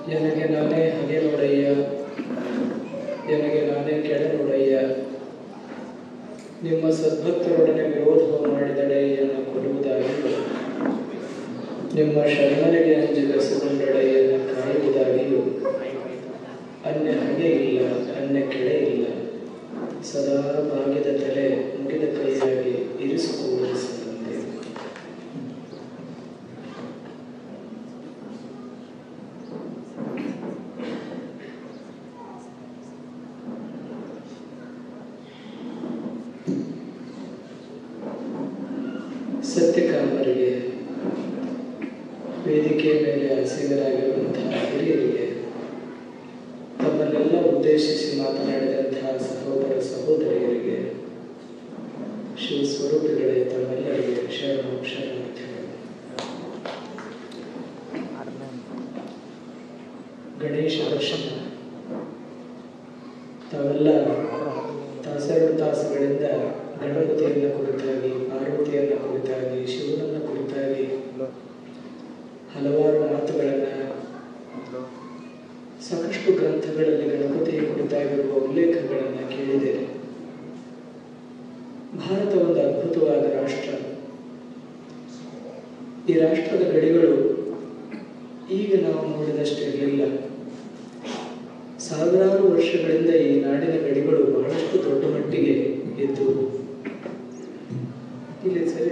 ನನಗೆ ನಾನೇ ಹಗೆ ನೋಡಯ್ಯ, ನನಗೆ ನಾನೇ ಕೆಳ ನೋಡಯ್ಯ, ನಿಮ್ಮ ಸದ್ಭಕ್ತರೊಡನೆ ವಿರೋಧವು ಮಾಡಿದಡೆಯನ್ನು ಕೊಡುವುದಾಗಿಯೂ, ನಿಮ್ಮ ಶರಣರಿಗೆ ಅಂಜಿಗಸಿಕೊಂಡಡೆಯನ್ನು ಕಾಯುವುದಾಗಿಯೂ, ಅನ್ಯ ಹಗೆ ಇಲ್ಲ, ಅನ್ಯ ಕೆಳೆ ಇಲ್ಲ, ಸದಾ ಬಾಗಿದ ತಲೆ ಮುಗಿದ ಕೈಯಾಗಿ ಇರಿಸಿಕೊಳ್ಳುವ ಸಂತೆ. ಸತ್ಯಕಾಮರಿಗೆ, ವೇದಿಕೆಯ ಮೇಲೆ ಆಸೀನರಾಗಿರುವಂತಹ ಹಿರಿಯರಿಗೆ, ತಮ್ಮನ್ನೆಲ್ಲ ಉದ್ದೇಶಿಸಿ ಮಾತನಾಡಿದಂತಹ ಸಹೋದರ ಸಹೋದರಿಯರಿಗೆ, ಶಿವಸ್ವರೂಪಿಗಳೇ ತಮ್ಮೆಲ್ಲರಿಗೆ ಶರಣಾರ್ಥಿಗಳು. ಗಣೇಶ ದರ್ಶನ ತಾವೆಲ್ಲ ತಾಸೆರಡು ತಾಸುಗಳಿಂದ ಗಣಪತಿಯನ್ನು ಕುರಿತಾಗಿ, ಪಾರ್ವತಿಯನ್ನು ಕುರಿತಾಗಿ, ಶಿವನನ್ನು ಕುರಿತಾಗಿ ಹಲವಾರು ಮಾತುಗಳನ್ನು, ಸಾಕಷ್ಟು ಗ್ರಂಥಗಳಲ್ಲಿ ಗಣಪತಿಯ ಕುರಿತಾಗಿರುವ ಉಲ್ಲೇಖಗಳನ್ನು ಕೇಳಿದ್ದೇನೆ. ಭಾರತ ಒಂದು ಅದ್ಭುತವಾದ ರಾಷ್ಟ್ರ. ಈ ರಾಷ್ಟ್ರದ ಗಡಿಗಳು ಈಗ ನಾವು ನೋಡಿದಷ್ಟೇ ಇರಲಿಲ್ಲ. ಸಾವಿರಾರು ವರ್ಷಗಳಿಂದ ಈ ನಾಡಿನ ಗಡಿಗಳು ಬಹಳಷ್ಟು ದೊಡ್ಡ ಮಟ್ಟಿಗೆ ಇದ್ದು ಇಲ್ಲಿ ಸರಿ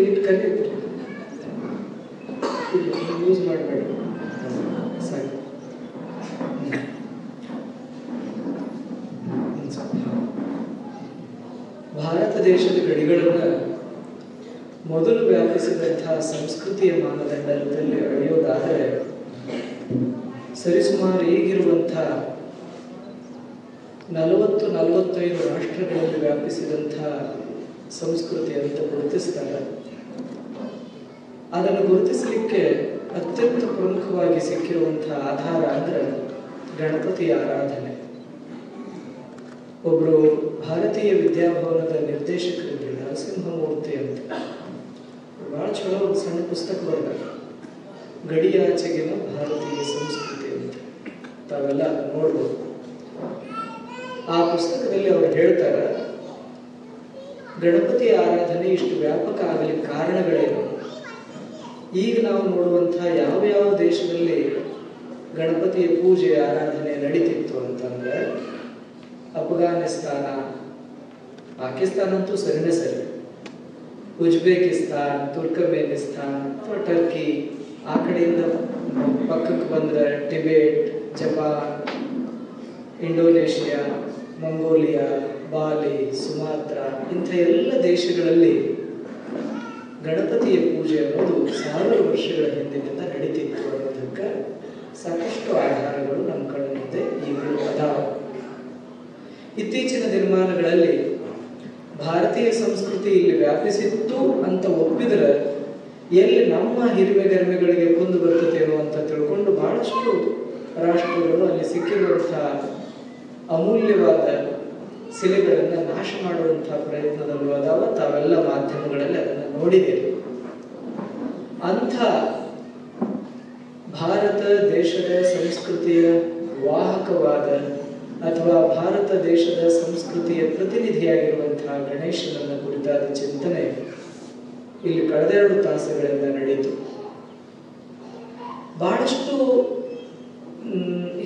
ಇಲ್ಲಿ ಕಲಿಯುತ್ತೆ ಯೂಸ್ ಮಾಡಬೇಡ ಸಾಕು. ಭಾರತ ದೇಶದ ಗಡಿಗಳನ್ನು ಮೊದಲು ವ್ಯಾಪಿಸಿದಂತಹ ಸಂಸ್ಕೃತಿಯ ಮಾನದಂಡದಲ್ಲಿ ಅಳೆಯೋದಾದರೆ ಸರಿಸುಮಾರು ಈಗಿರುವಂತಹ 40-45 ರಾಷ್ಟ್ರಗಳಲ್ಲಿ ವ್ಯಾಪಿಸಿದಂತಹ ಸಂಸ್ಕೃತಿ ಅಂತ ಗುರುತಿಸ್ತಾರೆ. ಅದನ್ನು ಗುರುತಿಸಲಿಕ್ಕೆ ಅತ್ಯಂತ ಪ್ರಮುಖವಾಗಿ ಸಿಕ್ಕಿರುವಂತಹ ಆಧಾರ ಅಂದ್ರೆ ಗಣಪತಿಯ ಆರಾಧನೆ. ಒಬ್ಬರು ಭಾರತೀಯ ವಿದ್ಯಾಭವನದ ನಿರ್ದೇಶಕರಿದ್ದರು, ನರಸಿಂಹಮೂರ್ತಿ ಅಂತ. ಬಹಳ ಚಲೋ ಒಂದು ಸಣ್ಣ ಪುಸ್ತಕ ಬರೆದ, ಗಡಿಯಾಚೆಗಿನ ಭಾರತೀಯ ಸಂಸ್ಕೃತಿ ಅಂತ. ತಾವೆಲ್ಲ ನೋಡ್ಬೋದು. ಆ ಪುಸ್ತಕದಲ್ಲಿ ಅವರು ಹೇಳ್ತಾರೆ, ಗಣಪತಿಯ ಆರಾಧನೆ ಇಷ್ಟು ವ್ಯಾಪಕ ಆಗಲಿಕ್ಕೆ ಕಾರಣಗಳೇನು? ಈಗ ನಾವು ನೋಡುವಂತಹ ಯಾವ ಯಾವ ದೇಶದಲ್ಲಿ ಗಣಪತಿಯ ಪೂಜೆ ಆರಾಧನೆ ನಡೀತಿತ್ತು ಅಂತಂದ್ರೆ, ಅಫ್ಘಾನಿಸ್ತಾನ, ಪಾಕಿಸ್ತಾನ ಅಂತೂ ಸರಿನೇ ಸರಿ, ಉಜ್ಬೇಕಿಸ್ತಾನ್, ತುರ್ಕಮೇನಿಸ್ತಾನ್ ಅಥವಾ ಟರ್ಕಿ, ಆ ಕಡೆಯಿಂದ ಪಕ್ಕಕ್ಕೆ ಬಂದರೆ ಟಿಬೇಟ್, ಜಪಾನ್, ಇಂಡೋನೇಷಿಯಾ, ಮಂಗೋಲಿಯಾ, ಬಾಲಿ, ಸುಮಾತ್ರ, ಇಂಥ ಎಲ್ಲ ದೇಶಗಳಲ್ಲಿ ಗಣಪತಿಯ ಪೂಜೆ ಅನ್ನೋದು 1000 ವರ್ಷಗಳ ಹಿಂದಿನಿಂದ ನಡೀತಿತ್ತು ಅನ್ನೋದಕ್ಕೆ ಸಾಕಷ್ಟು ಆಧಾರಗಳು ನಮ್ಮ ಕಣ್ಣ ಮುಂದೆ ಈಗಲೂ ಅದಾವ. ಇತ್ತೀಚಿನ ದಿನಮಾನಗಳಲ್ಲಿ ಭಾರತೀಯ ಸಂಸ್ಕೃತಿ ಇಲ್ಲಿ ವ್ಯಾಪಿಸಿತ್ತು ಅಂತ ಒಪ್ಪಿದ್ರೆ ಎಲ್ಲಿ ನಮ್ಮ ಹಿರಿಮೆಗರಿಮೆಗಳಿಗೆ ಕುಂದು ಬರ್ತತೇನೋ ಅಂತ ತಿಳ್ಕೊಂಡು ಬಹಳಷ್ಟು ರಾಷ್ಟ್ರಗಳು ಅಲ್ಲಿ ಸಿಕ್ಕಿರುವಂತಹ ಅಮೂಲ್ಯವಾದ ಶಿಲೆಗಳನ್ನು ನಾಶ ಮಾಡುವಂತಹ ಪ್ರಯತ್ನದಲ್ಲೂ ಅದಾವ. ತಾವೆಲ್ಲ ಮಾಧ್ಯಮಗಳಲ್ಲಿ ಅದನ್ನು ನೋಡಿದ್ದೇವೆ. ಅಂಥ ಭಾರತ ದೇಶದ ಸಂಸ್ಕೃತಿಯ ವಾಹಕವಾದ ಅಥವಾ ಭಾರತ ದೇಶದ ಸಂಸ್ಕೃತಿಯ ಪ್ರತಿನಿಧಿಯಾಗಿರುವಂತಹ ಗಣೇಶನನ್ನ ಕುರಿತಾದ ಚಿಂತನೆ ಇಲ್ಲಿ ಕಳೆದ 2 ತಾಸುಗಳಿಂದ ನಡೆಯಿತು. ಬಹಳಷ್ಟು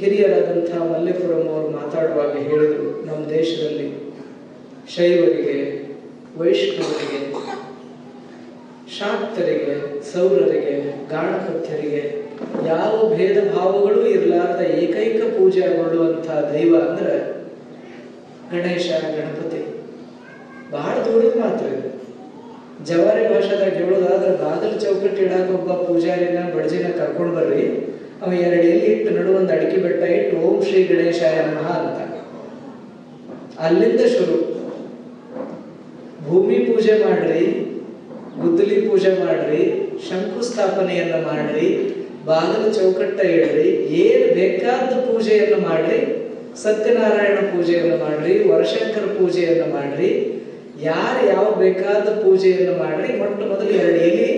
ಹಿರಿಯರಾದಂತಹ ಮಲ್ಲೇಪುರಂ ಅವರು ಮಾತಾಡುವಾಗ ಹೇಳಿದರು, ನಮ್ಮ ದೇಶದಲ್ಲಿ ಶೈವರಿಗೆ, ವೈಷ್ಣವರಿಗೆ, ಶಾಕ್ತರಿಗೆ, ಸೌರರಿಗೆ, ಗಾಣಪತ್ಯರಿಗೆ ಯಾವ ಭೇದ ಭಾವಗಳು ಇರಲಾರದ ಏಕೈಕ ಪೂಜೆಗೊಳ್ಳುವಂತಹ ದೈವ ಅಂದ್ರೆ ಗಣೇಶ, ಗಣಪತಿ. ಬಹಳ ದೂರದ ಮಾತ್ರ ಇದು. ಜವಾರಿ ಭಾಷಾದಾಗ ಹೇಳೋದಾದ್ರೆ ಬಾಗಿಲು ಚೌಕಟ್ಟು ಇಡಾಕ ಒಬ್ಬ ಪೂಜಾರಿನ ಬಡಜಿನ ಕರ್ಕೊಂಡು ಬರ್ರಿ, ಅವ 2 ಎಲೆ ಇಟ್ಟು ನಡುವೊಂದು ಅಡಿಕೆ ಬೆಟ್ಟ ಇಟ್ಟು ಓಂ ಶ್ರೀ ಗಣೇಶಾಯ ನಮಃ ಅಂತ. ಅಲ್ಲಿಂದ ಶುರು. ಭೂಮಿ ಪೂಜೆ ಮಾಡ್ರಿ, ಗುದ್ದಲಿ ಪೂಜೆ ಮಾಡ್ರಿ, ಶಂಕುಸ್ಥಾಪನೆಯನ್ನ ಮಾಡ್ರಿ, ಬಾಗಿಲು ಚೌಕಟ್ಟ ಇಡ್ರಿ, ಏನ್ ಬೇಕಾದ ಪೂಜೆಯನ್ನು ಮಾಡ್ರಿ, ಸತ್ಯನಾರಾಯಣ ಪೂಜೆಯನ್ನು ಮಾಡ್ರಿ, ವರಶಂಕರ ಪೂಜೆಯನ್ನು ಮಾಡ್ರಿ, ಯಾರು ಯಾವ ಬೇಕಾದ ಪೂಜೆಯನ್ನು ಮಾಡ್ರಿ, ಮೊಟ್ಟ ಮೊದಲು 2 ಎಲೆ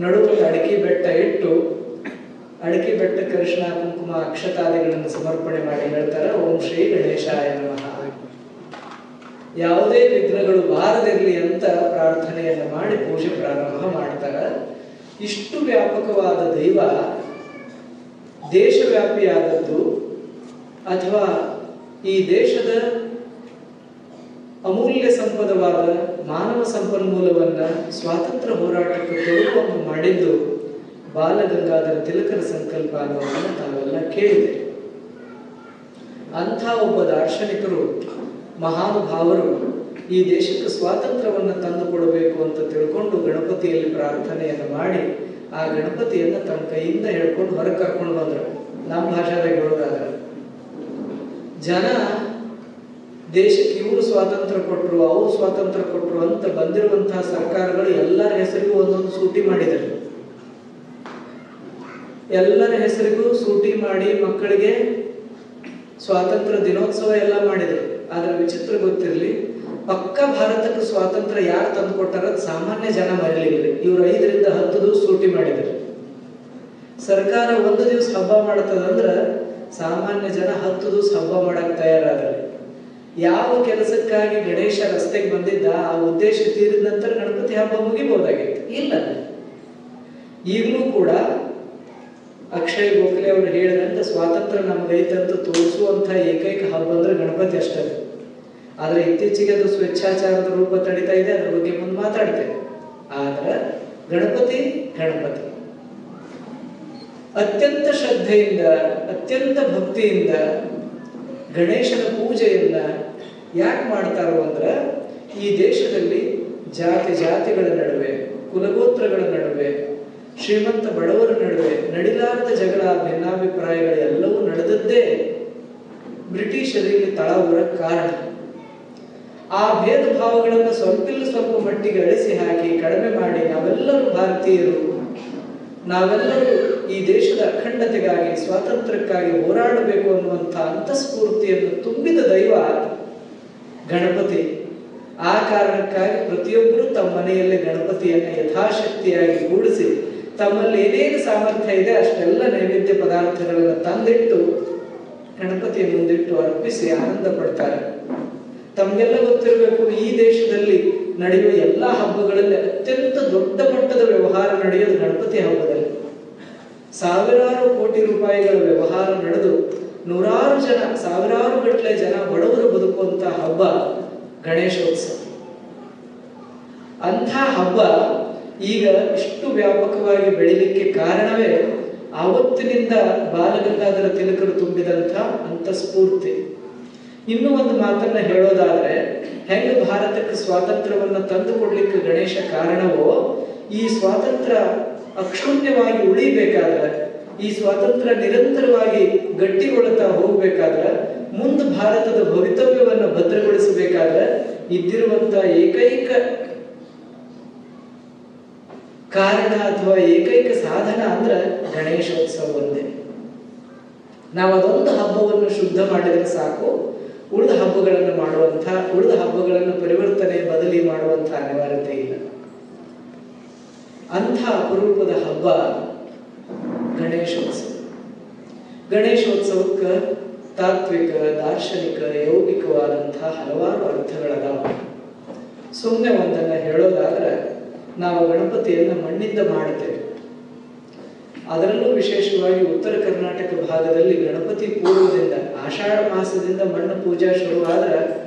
ನಡುವೆ ಅಡಿಕೆ ಬೆಟ್ಟ ಇಟ್ಟು ಅಡಿಕೆ ಬೆಟ್ಟಕ್ಕೆ ಅರಿಶಿಣ ಕುಂಕುಮ ಅಕ್ಷತಾದಿಗಳನ್ನು ಸಮರ್ಪಣೆ ಮಾಡಿ ಹೇಳ್ತಾರೆ, ಓಂ ಶ್ರೀ ಗಣೇಶಾಯ ನಮಃ. ಯಾವುದೇ ವಿಘ್ನಗಳು ಬಾರದಿರಲಿ ಅಂತ ಪ್ರಾರ್ಥನೆಯನ್ನು ಮಾಡಿ ಪೂಜೆ ಪ್ರಾರಂಭ ಮಾಡ್ತಾರೆ. ಇಷ್ಟು ವ್ಯಾಪಕವಾದ ದೈವ ದೇಶವ್ಯಾಪಿಯಾದದ್ದು ಅಥವಾ ಈ ದೇಶದ ಅಮೂಲ್ಯ ಸಂಪದವಾದ ಮಾನವ ಸಂಪನ್ಮೂಲವನ್ನ ಸ್ವಾತಂತ್ರ್ಯ ಹೋರಾಟಕ್ಕೆ ತೊಡಗುವಂತೆ ಮಾಡಿದ್ದು ಬಾಲಗಂಗಾಧರ ತಿಲಕರ ಸಂಕಲ್ಪ ಅನ್ನೋದನ್ನು ತಾವೆಲ್ಲ ಕೇಳಿದೆ. ಅಂಥ ಒಬ್ಬ ದಾರ್ಶನಿಕರು, ಮಹಾನುಭಾವರು ಈ ದೇಶಕ್ಕೆ ಸ್ವಾತಂತ್ರ್ಯವನ್ನು ತಂದು ಕೊಡಬೇಕು ಅಂತ ತಿಳ್ಕೊಂಡು ಗಣಪತಿಯಲ್ಲಿ ಪ್ರಾರ್ಥನೆಯನ್ನು ಮಾಡಿ ಆ ಗಣಪತಿಯನ್ನು ತಮ್ಮ ಕೈಯಿಂದ ಹೇಳ್ಕೊಂಡು ಹೊರಗೆ ಕರ್ಕೊಂಡು ಬಂದರು. ನಮ್ಮ ಭಾಷಾದಾಗ ಹೇಳೋದಾದ್ರೆ, ಜನ ದೇಶಕ್ಕೆ ಇವರು ಸ್ವಾತಂತ್ರ್ಯ ಕೊಟ್ಟರು, ಅವರು ಸ್ವಾತಂತ್ರ್ಯ ಕೊಟ್ಟರು ಅಂತ ಬಂದಿರುವಂತಹ ಸರ್ಕಾರಗಳು ಎಲ್ಲರ ಹೆಸರಿಗೂ ಒಂದೊಂದು ಸೂಟಿ ಮಾಡಿದರು. ಎಲ್ಲರ ಹೆಸರಿಗೂ ಸೂಟಿ ಮಾಡಿ ಮಕ್ಕಳಿಗೆ ಸ್ವಾತಂತ್ರ್ಯ ದಿನೋತ್ಸವ ಎಲ್ಲ ಮಾಡಿದರು. ಆದ್ರೆ ವಿಚಿತ್ರ ಗೊತ್ತಿರಲಿ, ಪಕ್ಕ ಭಾರತಕ್ಕೆ ಸ್ವಾತಂತ್ರ್ಯ ಯಾರು ತಂದು ಕೊಟ್ಟಾರ ಸಾಮಾನ್ಯ ಜನ ಮರೀಲಿಲ್ಲ. ಇವರು 5 ರಿಂದ 10 ದಿವಸ ಸೂಟಿ ಮಾಡಿದರು. ಸರ್ಕಾರ 1 ದಿವಸ ಹಬ್ಬ ಮಾಡ್ತದಂದ್ರೆ ಸಾಮಾನ್ಯ ಜನ 10 ದಿವಸ ಹಬ್ಬ ಮಾಡಕ್ ತಯಾರಾದ್ರೆ. ಯಾವ ಕೆಲಸಕ್ಕಾಗಿ ಗಣೇಶ ರಸ್ತೆಗೆ ಬಂದಿದ್ದ ಆ ಉದ್ದೇಶ ತೀರಿದ ನಂತರ ಗಣಪತಿ ಹಬ್ಬ ಮುಗಿಬಹುದಾಗಿತ್ತು. ಇಲ್ಲ, ಈಗಲೂ ಕೂಡ ಅಕ್ಷಯ್ ಗೋಖಲೆ ಅವರು ಹೇಳಿದಂತೆ ಸ್ವಾತಂತ್ರ್ಯ ನಮಗೈತಂತ ತೋರಿಸುವಂತ ಏಕೈಕ ಹಬ್ಬ ಅಂದ್ರೆ ಗಣಪತಿ ಅಷ್ಟೇ. ಆದ್ರೆ ಇತ್ತೀಚೆಗೆ ಅದು ಸ್ವೇಚ್ಛಾಚಾರದ ರೂಪ ತಡಿತಾ ಇದೆ, ಅದ್ರ ಬಗ್ಗೆ ಮುಂದೆ ಮಾತಾಡ್ತೇವೆ. ಆದ್ರೆ ಗಣಪತಿ ಅತ್ಯಂತ ಶ್ರದ್ಧೆಯಿಂದ ಅತ್ಯಂತ ಭಕ್ತಿಯಿಂದ ಗಣೇಶನ ಪೂಜೆಯನ್ನ ಯಾಕೆ ಮಾಡ್ತಾರೋ ಅಂದ್ರೆ, ಈ ದೇಶದಲ್ಲಿ ಜಾತಿಗಳ ನಡುವೆ, ಕುಲಗೋತ್ರಗಳ ನಡುವೆ, ಶ್ರೀಮಂತ ಬಡವರ ನಡುವೆ ನಡಿಲಾರದ ಜಗಳ, ಭಿನ್ನಾಭಿಪ್ರಾಯಗಳೆಲ್ಲವೂ ನಡೆದದ್ದೇ ಬ್ರಿಟಿಷರಿಗೆ ತಳವರ ಕಾರಣ. ಆ ಭೇದ ಭಾವಗಳನ್ನು ಸ್ವಲ್ಪ ಮಟ್ಟಿಗೆ ಅಳಿಸಿ ಹಾಕಿ ಕಡಿಮೆ ಮಾಡಿ ನಾವೆಲ್ಲರೂ ಭಾರತೀಯರು, ನಾವೆಲ್ಲರೂ ಈ ದೇಶದ ಅಖಂಡತೆಗಾಗಿ ಸ್ವಾತಂತ್ರ್ಯಕ್ಕಾಗಿ ಹೋರಾಡಬೇಕು ಅನ್ನುವಂಥ ಅಂತಸ್ಫೂರ್ತಿಯನ್ನು ತುಂಬಿದ ದೈವ ಗಣಪತಿ. ಆ ಕಾರಣಕ್ಕಾಗಿ ಪ್ರತಿಯೊಬ್ಬರು ತಮ್ಮ ಮನೆಯಲ್ಲಿ ಗಣಪತಿಯನ್ನು ಯಥಾಶಕ್ತಿಯಾಗಿ ಕೂಡಿಸಿ ತಮ್ಮಲ್ಲಿ ಏನೇನು ಸಾಮರ್ಥ್ಯ ಇದೆ ಅಷ್ಟೆಲ್ಲ ನೈವೇದ್ಯ ಪದಾರ್ಥಗಳನ್ನು ತಂದಿಟ್ಟು ಗಣಪತಿಯ ಮುಂದಿಟ್ಟು ಅರ್ಪಿಸಿ ಆನಂದ ಪಡ್ತಾರೆ. ತಮಗೆಲ್ಲ ಗೊತ್ತಿರಬೇಕು, ಈ ದೇಶದಲ್ಲಿ ನಡೆಯುವ ಎಲ್ಲಾ ಹಬ್ಬಗಳಲ್ಲಿ ಅತ್ಯಂತ ದೊಡ್ಡ ಮಟ್ಟದ ವ್ಯವಹಾರ ನಡೆಯೋದು ಗಣಪತಿ ಹಬ್ಬದಲ್ಲಿ. ಸಾವಿರಾರು ಕೋಟಿ ರೂಪಾಯಿಗಳ ವ್ಯವಹಾರ ನಡೆದು ನೂರಾರು ಜನ, ಸಾವಿರಾರು ಗಟ್ಟಲೆ ಜನ ಬಡವರು ಬದುಕುವಂತ ಹಬ್ಬ ಗಣೇಶೋತ್ಸವ. ಅಂಥ ಹಬ್ಬ ಈಗ ಇಷ್ಟು ವ್ಯಾಪಕವಾಗಿ ಬೆಳಿಲಿಕ್ಕೆ ಕಾರಣವೇ ಆವತ್ತಿನಿಂದ ಬಾಲಗಂಗಾಧರ ತಿಲಕರು ತುಂಬಿದಂಥ ಅಂತಸ್ಫೂರ್ತಿ. ಇನ್ನೂ ಒಂದು ಮಾತನ್ನ ಹೇಳೋದಾದ್ರೆ, ಹೆಂಗ ಭಾರತಕ್ಕೆ ಸ್ವಾತಂತ್ರ್ಯವನ್ನ ತಂದು ಕೊಡ್ಲಿಕ್ಕೆ ಗಣೇಶ ಕಾರಣವೋ, ಈ ಸ್ವಾತಂತ್ರ್ಯ ಅಕ್ಷುಣ್ಯವಾಗಿ ಉಳಿಬೇಕಾದ್ರೆ, ಈ ಸ್ವಾತಂತ್ರ್ಯ ನಿರಂತರವಾಗಿ ಗಟ್ಟಿಗೊಳ್ಳುತ್ತಾ ಹೋಗ್ಬೇಕಾದ್ರೆ, ಮುಂದೆ ಭಾರತದ ಭವಿತವ್ಯವನ್ನು ಭದ್ರಗೊಳಿಸಬೇಕಾದ್ರೆ ಇದ್ದಿರುವಂತ ಏಕೈಕ ಕಾರಣ ಅಥವಾ ಏಕೈಕ ಸಾಧನ ಅಂದ್ರೆ ಗಣೇಶೋತ್ಸವ ಒಂದೇ. ನಾವು ಅದೊಂದು ಹಬ್ಬವನ್ನು ಶುದ್ಧ ಮಾಡಿದ್ರೆ ಸಾಕು, ಉಳಿದ ಹಬ್ಬಗಳನ್ನು ಉಳಿದ ಹಬ್ಬಗಳನ್ನು ಪರಿವರ್ತನೆ ಬದಲಿ ಮಾಡುವಂತ ಅನಿವಾರ್ಯತೆ ಇಲ್ಲ. ಅಂಥ ಅಪರೂಪದ ಹಬ್ಬ ಗಣೇಶೋತ್ಸವ. ಗಣೇಶೋತ್ಸವಕ್ಕೆ ತಾತ್ವಿಕ, ದಾರ್ಶನಿಕ, ಯೌಗಿಕವಾದಂತಹ ಹಲವಾರು ಅರ್ಥಗಳದಾವ. ಸುಮ್ಮನೆ ಒಂದನ್ನ ಹೇಳೋದಾದ್ರೆ, ನಾವು ಗಣಪತಿಯನ್ನು ಮಣ್ಣಿಂದ ಮಾಡುತ್ತೇವೆ. ಅದರಲ್ಲೂ ವಿಶೇಷವಾಗಿ ಉತ್ತರ ಕರ್ನಾಟಕ ಭಾಗದಲ್ಲಿ ಗಣಪತಿ ಪೂರ್ವದಿಂದ ಆಷಾಢ ಮಾಸದಿಂದ ಮಣ್ಣು ಪೂಜಾ ಶುರುವಾದ್ರೆ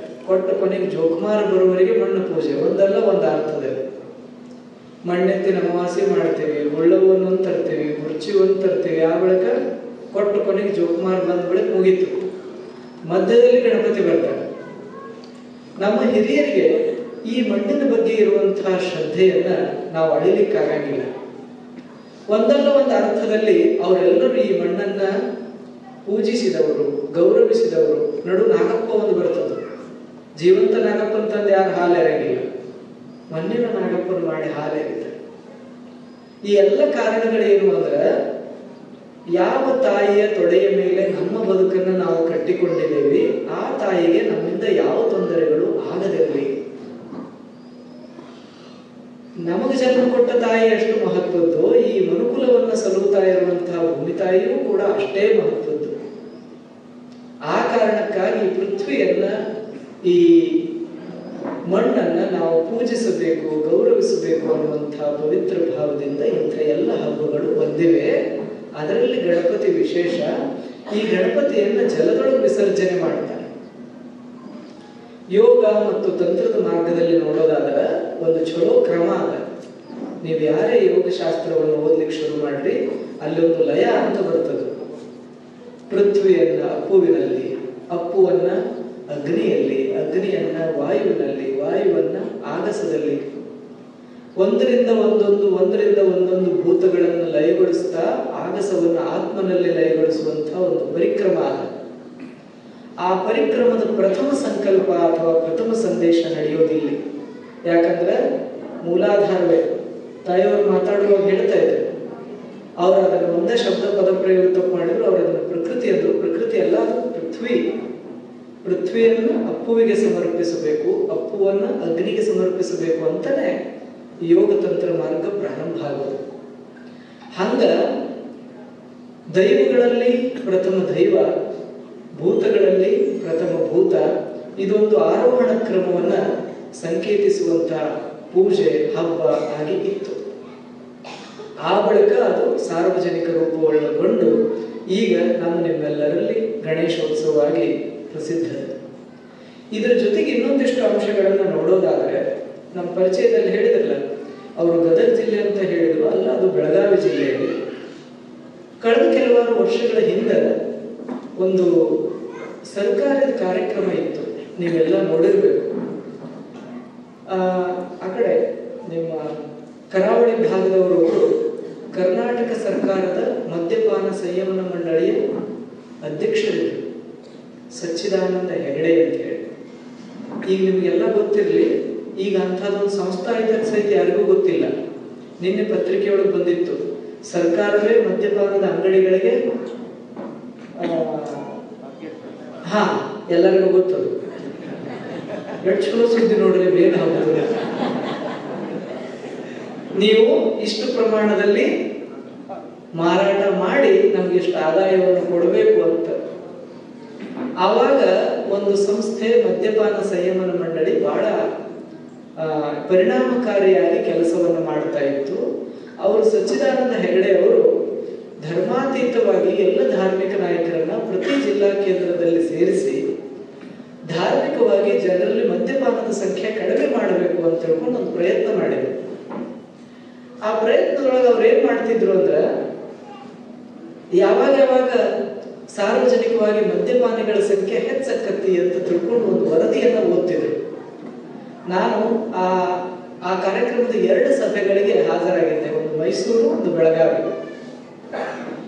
ಕೊಟ್ಟ ಕೊನೆಗೆ ಜೋಕುಮಾರ ಬರುವವರೆಗೆ ಮಣ್ಣು ಪೂಜೆ ಒಂದಲ್ಲ ಒಂದು ಅರ್ಥದಲ್ಲಿ. ಮಣ್ಣೆತ್ತಿನ ಅಮಾವಾಸ್ಯೆ ಮಾಡ್ತೇವೆ, ಮುಳ್ಳವನ್ನು ತರ್ತೇವೆ, ಮುರ್ಚಿವನ್ನು ತರ್ತೇವೆ. ಆ ಬಳಿಕ ಕೊಟ್ಟ ಕೊನೆಗೆ ಜೋಕುಮಾರ ಬಂದ ಬಳಿಕ ಮುಗೀತು. ಮಧ್ಯದಲ್ಲಿ ಗಣಪತಿ ಬರ್ತಾರೆ. ನಮ್ಮ ಹಿರಿಯರಿಗೆ ಈ ಮಣ್ಣಿನ ಬಗ್ಗೆ ಇರುವಂತಹ ಶ್ರದ್ಧೆಯನ್ನ ನಾವು ಅಳಿಲಿಕ್ಕಾಗಂಗಿಲ್ಲ. ಒಂದಲ್ಲ ಒಂದು ಅರ್ಥದಲ್ಲಿ ಅವರೆಲ್ಲರೂ ಈ ಮಣ್ಣನ್ನ ಪೂಜಿಸಿದವರು, ಗೌರವಿಸಿದವರು. ನಡು ನಾಗಪ್ಪ ಒಂದು ಬರ್ತದೆ, ಜೀವಂತ ನಾಗಪ್ಪನ ತಂದು ಯಾರು ಹಾಲೆರಂಗಿಲ್ಲ, ಮಣ್ಣಿನ ನಾಗಪ್ಪನ ಮಾಡಿ ಹಾಲೆರಿತಾರೆ. ಈ ಎಲ್ಲ ಕಾರಣಗಳೇನು ಅಂದ್ರೆ, ಯಾವ ತಾಯಿಯ ತೊಡೆಯ ಮೇಲೆ ನಮ್ಮ ಬದುಕನ್ನು ನಾವು ಕಟ್ಟಿಕೊಂಡಿದ್ದೇವೆ, ಆ ತಾಯಿಗೆ ನಮ್ಮಿಂದ ಯಾವ ತೊಂದರೆಗಳು ಆಗದಿರಲಿ. ನಮಗೆ ಜನ್ಮ ಕೊಟ್ಟ ತಾಯಿ ಎಷ್ಟು ಮಹತ್ವದ್ದು, ಎನ್ನುವಂತಹ ಪವಿತ್ರ ಭಾವದಿಂದ ಇಂಥ ಎಲ್ಲ ಹಬ್ಬಗಳು ಬಂದಿವೆ. ಅದರಲ್ಲಿ ಗಣಪತಿ ವಿಶೇಷ. ಈ ಗಣಪತಿಯನ್ನ ಜಲದೊಳಗೆ ವಿಸರ್ಜನೆ ಮಾಡ್ತಾರೆ. ಯೋಗ ಮತ್ತು ತಂತ್ರದ ಮಾರ್ಗದಲ್ಲಿ ನೋಡೋದಾದ್ರೆ ಒಂದು ಚಲೋ ಕ್ರಮ ಅದ. ನೀವು ಯಾರೇ ಯೋಗಶಾಸ್ತ್ರವನ್ನು ಓದ್ಲಿಕ್ಕೆ ಶುರು ಮಾಡ್ರಿ, ಅಲ್ಲಿ ಒಂದು ಲಯ ಅಂತ ಬರ್ತದೆ. ಪೃಥ್ವಿಯನ್ನ ಅಪ್ಪುವಿನಲ್ಲಿ, ಅಪ್ಪುವನ್ನ ಅಗ್ನಿಯಲ್ಲಿ, ಅಗ್ನಿಯನ್ನ ವಾಯುವಿನಲ್ಲಿ, ವಾಯುವನ್ನ ಆಗಸದಲ್ಲಿ, ಒಂದರಿಂದ ಒಂದೊಂದು ಭೂತಗಳನ್ನು ಲಯಗೊಳಿಸ್ತಾ ಆಗಸವನ್ನು ಆತ್ಮನಲ್ಲಿ ಲಯಗೊಳಿಸುವಂತಹ ಒಂದು ಪರಿಕ್ರಮ ಅದ. ಆ ಪರಿಕ್ರಮದ ಪ್ರಥಮ ಸಂಕಲ್ಪ ಅಥವಾ ಪ್ರಥಮ ಸಂದೇಶ ನಡೆಯೋದಿಲ್ಲ. ಯಾಕಂದ್ರೆ ಮೂಲಾಧಾರವೇ ತಾಯಿಯವರು ಮಾತಾಡುವಾಗ ಹೇಳ್ತಾ ಇದ್ರು, ಅವರು ಅದನ್ನು ಒಂದೇ ಶಬ್ದ ಪದ ಪ್ರಯೋಗ ತಪ್ಪು ಮಾಡಿದ್ರು. ಅವರು ಅದನ್ನು ಪ್ರಕೃತಿ ಅಂದ್ರು. ಪ್ರಕೃತಿ ಅಲ್ಲ, ಅದು ಪೃಥ್ವಿ. ಪೃಥ್ವಿಯನ್ನು ಅಪ್ಪುವಿಗೆ ಸಮರ್ಪಿಸಬೇಕು, ಅಪ್ಪುವನ್ನ ಅಗ್ನಿಗೆ ಸಮರ್ಪಿಸಬೇಕು ಅಂತಾನೆ ಯೋಗ ತಂತ್ರ ಮಾರ್ಗ ಪ್ರಾರಂಭ ಆಗೋದು. ಹಂಗ ದೈವಗಳಲ್ಲಿ ಪ್ರಥಮ ದೈವ, ಭೂತಗಳಲ್ಲಿ ಪ್ರಥಮ ಭೂತ, ಇದೊಂದು ಆರೋಹಣ ಕ್ರಮವನ್ನ ಸಂಕೇತಿಸುವಂತಹ ಪೂಜೆ ಹಬ್ಬ ಆಗಿ ಇತ್ತು. ಆ ಬಳಿಕ ಅದು ಸಾರ್ವಜನಿಕ ರೂಪಗೊಳ್ಳಗೊಂಡು ಈಗ ನಿಮ್ಮೆಲ್ಲರಲ್ಲಿ ಗಣೇಶೋತ್ಸವವಾಗಿ ಪ್ರಸಿದ್ಧ. ಇದರ ಜೊತೆಗೆ ಇನ್ನೊಂದಿಷ್ಟು ಅಂಶಗಳನ್ನು ನೋಡೋದಾದ್ರೆ, ನಮ್ಮ ಪರಿಚಯದಲ್ಲಿ ಹೇಳಿದ್ರಲ್ಲ, ಅವರು ಗದಗ ಜಿಲ್ಲೆ ಅಂತ ಹೇಳಿದ್ರು, ಅಲ್ಲ ಅದು ಬೆಳಗಾವಿ ಜಿಲ್ಲೆಯಲ್ಲಿ. ಕಳೆದ ಕೆಲವಾರು ವರ್ಷಗಳ ಹಿಂದೆ ಒಂದು ಸರ್ಕಾರದ ಕಾರ್ಯಕ್ರಮ ಇತ್ತು, ನೀವೆಲ್ಲ ನೋಡಿರ್ಬೇಕು. ಆ ಕಡೆ ನಿಮ್ಮ ಕರಾವಳಿ ಭಾಗದವರು ಕರ್ನಾಟಕ ಸರ್ಕಾರದ ಮದ್ಯಪಾನ ಸಂಯಮನ ಮಂಡಳಿಯ ಅಧ್ಯಕ್ಷರಿದ್ದರು, ಸಚ್ಚಿದಾನಂದ ಹೆಗಡೆ ಅಂತ ಹೇಳಿ. ಈಗ ನಿಮಗೆಲ್ಲ ಗೊತ್ತಿರಲಿ, ಈಗ ಅಂಥದ್ದೊಂದು ಸಂಸ್ಥೆ ಆಯ್ತು ಸಹಿತ ಯಾರಿಗೂ ಗೊತ್ತಿಲ್ಲ. ನಿನ್ನೆ ಪತ್ರಿಕೆಯೊಳಗೆ ಬಂದಿತ್ತು, ಸರ್ಕಾರವೇ ಮದ್ಯಪಾನದ ಅಂಗಡಿಗಳಿಗೆ ಎಲ್ಲರಿಗೂ ಗೊತ್ತದು. ಚಲೋ ಸುದ್ದಿ ನೋಡ್ರಿ, ಬೇಗ ಹೋಗ್ತದೆ. ನೀವು ಇಷ್ಟು ಪ್ರಮಾಣದಲ್ಲಿ ಮಾರಾಟ ಮಾಡಿ ನಮ್ಗೆ ಇಷ್ಟು ಆದಾಯವನ್ನು ಕೊಡಬೇಕು ಅಂತ. ಆವಾಗ ಒಂದು ಸಂಸ್ಥೆ ಮದ್ಯಪಾನ ಸಂಯಮನ ಮಂಡಳಿ ಬಹಳ ಪರಿಣಾಮಕಾರಿಯಾಗಿ ಕೆಲಸವನ್ನು ಮಾಡ್ತಾ ಇತ್ತು. ಅವರು ಸಚ್ಚಿದಾನಂದ ಹೆಗಡೆ ಅವರು ಧರ್ಮಾತೀತವಾಗಿ ಎಲ್ಲ ಧಾರ್ಮಿಕ ನಾಯಕರನ್ನ ಪ್ರತಿ ಜಿಲ್ಲಾ ಕೇಂದ್ರದಲ್ಲಿ ಸೇರಿಸಿ ಧಾರ್ಮಿಕವಾಗಿ ಜನರಲ್ಲಿ ಮದ್ಯಪಾನದ ಸಂಖ್ಯೆ ಕಡಿಮೆ ಮಾಡಬೇಕು ಅಂತ ಹೇಳ್ಕೊಂಡು ಒಂದು ಪ್ರಯತ್ನ ಮಾಡಿದ್ರು. ಆ ಪ್ರಯತ್ನದೊಳಗೆ ಅವ್ರು ಏನ್ ಮಾಡ್ತಿದ್ರು ಅಂದ್ರೆ, ಯಾವಾಗ ಸಾರ್ವಜನಿಕವಾಗಿ ಮದ್ಯಪಾನಿಗಳ ಸಂಖ್ಯೆ ಹೆಚ್ಚಕ್ಕತ್ತಿ ಅಂತ ತಿಳ್ಕೊಂಡು ಒಂದು ವರದಿಯನ್ನ ಓದ್ತಿದ್ರು. ನಾನು ಆ ಕಾರ್ಯಕ್ರಮದ 2 ಸಭೆಗಳಿಗೆ ಹಾಜರಾಗಿದ್ದೆ, ಒಂದು ಮೈಸೂರು, ಒಂದು ಬೆಳಗಾವಿ.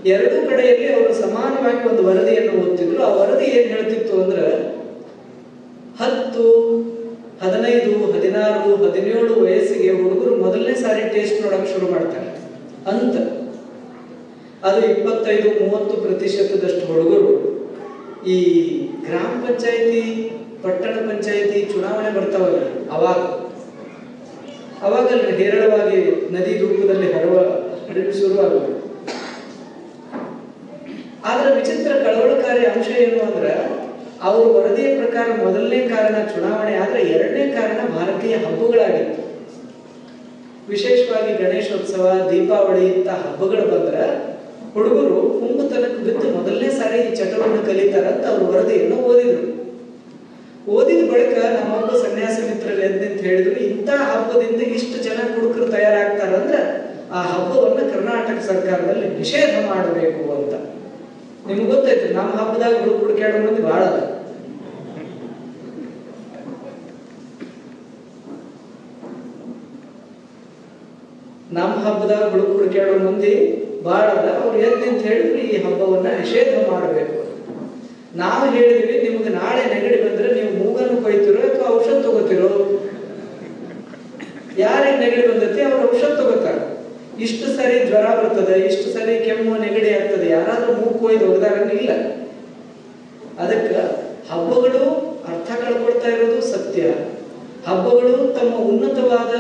2 ಕಡೆಯಲ್ಲಿ ಅವರು ಸಮಾನವಾಗಿ ಒಂದು ವರದಿಯನ್ನು ಓದ್ತಿದ್ರು. ಆ ವರದಿ ಏನ್ ಹೇಳ್ತಿತ್ತು ಅಂದ್ರೆ, 10, 15, 16, 17 ವಯಸ್ಸಿಗೆ ಹುಡುಗರು ಮೊದಲನೇ ಸಾರಿ ಟೇಸ್ಟ್ ನೋಡಕ್ ಶುರು ಮಾಡ್ತಾರೆ ಅಂತ. ಅದು 25-30% ಹುಡುಗರು ಈ ಗ್ರಾಮ ಪಂಚಾಯತಿ, ಪಟ್ಟಣ ಪಂಚಾಯತಿ ಚುನಾವಣೆ ಬರ್ತಾವಲ್ಲ, ಅವಾಗ ಹೇರಳವಾಗಿ ನದಿ ರೂಪದಲ್ಲಿ ಹರಿವು ಶುರುವಾಗುತ್ತೆ. ಆದ್ರೆ ವಿಚಿತ್ರ ಕಳವಳಕಾರಿ ಅಂಶ ಏನು ಅಂದ್ರೆ, ಅವ್ರ ವರದಿಯ ಪ್ರಕಾರ ಮೊದಲನೇ ಕಾರಣ ಚುನಾವಣೆ ಆದ್ರೆ 2ನೇ ಕಾರಣ ಭಾರತೀಯ ಹಬ್ಬಗಳಾಗಿತ್ತು. ವಿಶೇಷವಾಗಿ ಗಣೇಶೋತ್ಸವ, ದೀಪಾವಳಿ ಇಂಥ ಹಬ್ಬಗಳು ಬಂದ್ರೆ ಹುಡುಗರು ಹುಂಬುತನಕ್ಕೆ ಬಿದ್ದು ಮೊದಲನೇ ಸಾರಿ ಈ ಚಟವನ್ನು ಕಲಿತಾರಂತ ಅವ್ರ ವರದಿಯನ್ನು ಓದಿದ್ರು. ಓದಿದ ಬಳಿಕ ನಮ್ಮೊಬ್ಬ ಸನ್ಯಾಸ ಮಿತ್ರರು ಎದ್ದಂತ ಹೇಳಿದ್ರು, ಇಂಥ ಹಬ್ಬದಿಂದ ಇಷ್ಟು ಜನ ಹುಡುಗರು ತಯಾರಾಗ್ತಾರಂದ್ರೆ ಆ ಹಬ್ಬವನ್ನ ಕರ್ನಾಟಕ ಸರ್ಕಾರದಲ್ಲಿ ನಿಷೇಧ ಮಾಡಬೇಕು ಅಂತ. ನಿಮ್ಗೆ ಗೊತ್ತೈತೆ, ನಮ್ಮ ಹಬ್ಬದಾಗ ಹುಡುಕಾಡೋ ಮಂದಿ ಬಹಳ ಅದ. ನಮ್ಮ ಹಬ್ಬದಾಗ ಹುಡುಕಾಡೋ ಮಂದಿ ಬಹಳ ಅದ. ಅವ್ರು ಎದ್ದಂತ ಹೇಳಿದ್ರು, ಈ ಹಬ್ಬವನ್ನ ನಿಷೇಧ ಮಾಡಬೇಕು. ನಾವು ಹೇಳಿದ್ವಿ, ನಿಮ್ಗೆ ನಾಳೆ ನೆಗಡಿ ಬಂದ್ರೆ ನೀವು ಮೂಗನ್ನು ಕೊಯ್ತಿರೋ ಅಥವಾ ಔಷಧ ತಗೋತಿರೋ? ಯಾರಿಗೆ ನೆಗಡಿ ಬಂದೈತಿ ಅವ್ರು ಔಷಧ ತಗೋತಾರೆ. ಇಷ್ಟು ಸರಿ ಜ್ವರ ಬರ್ತದೆ, ಇಷ್ಟು ಸರಿ ಕೆಮ್ಮು ನೆಗಡಿ ಆಗ್ತದೆ, ಯಾರಾದ್ರೂ ಮೂಗು ಕೊಯ್ದು ಹೋಗದಾರನ್ನ ಇಲ್ಲ. ಅದಕ್ಕೆ ಹಬ್ಬಗಳು ಅರ್ಥ ಕಳ್ಕೊಳ್ತಾ ಇರೋದು ಸತ್ಯ. ಹಬ್ಬಗಳು ತಮ್ಮ ಉನ್ನತವಾದ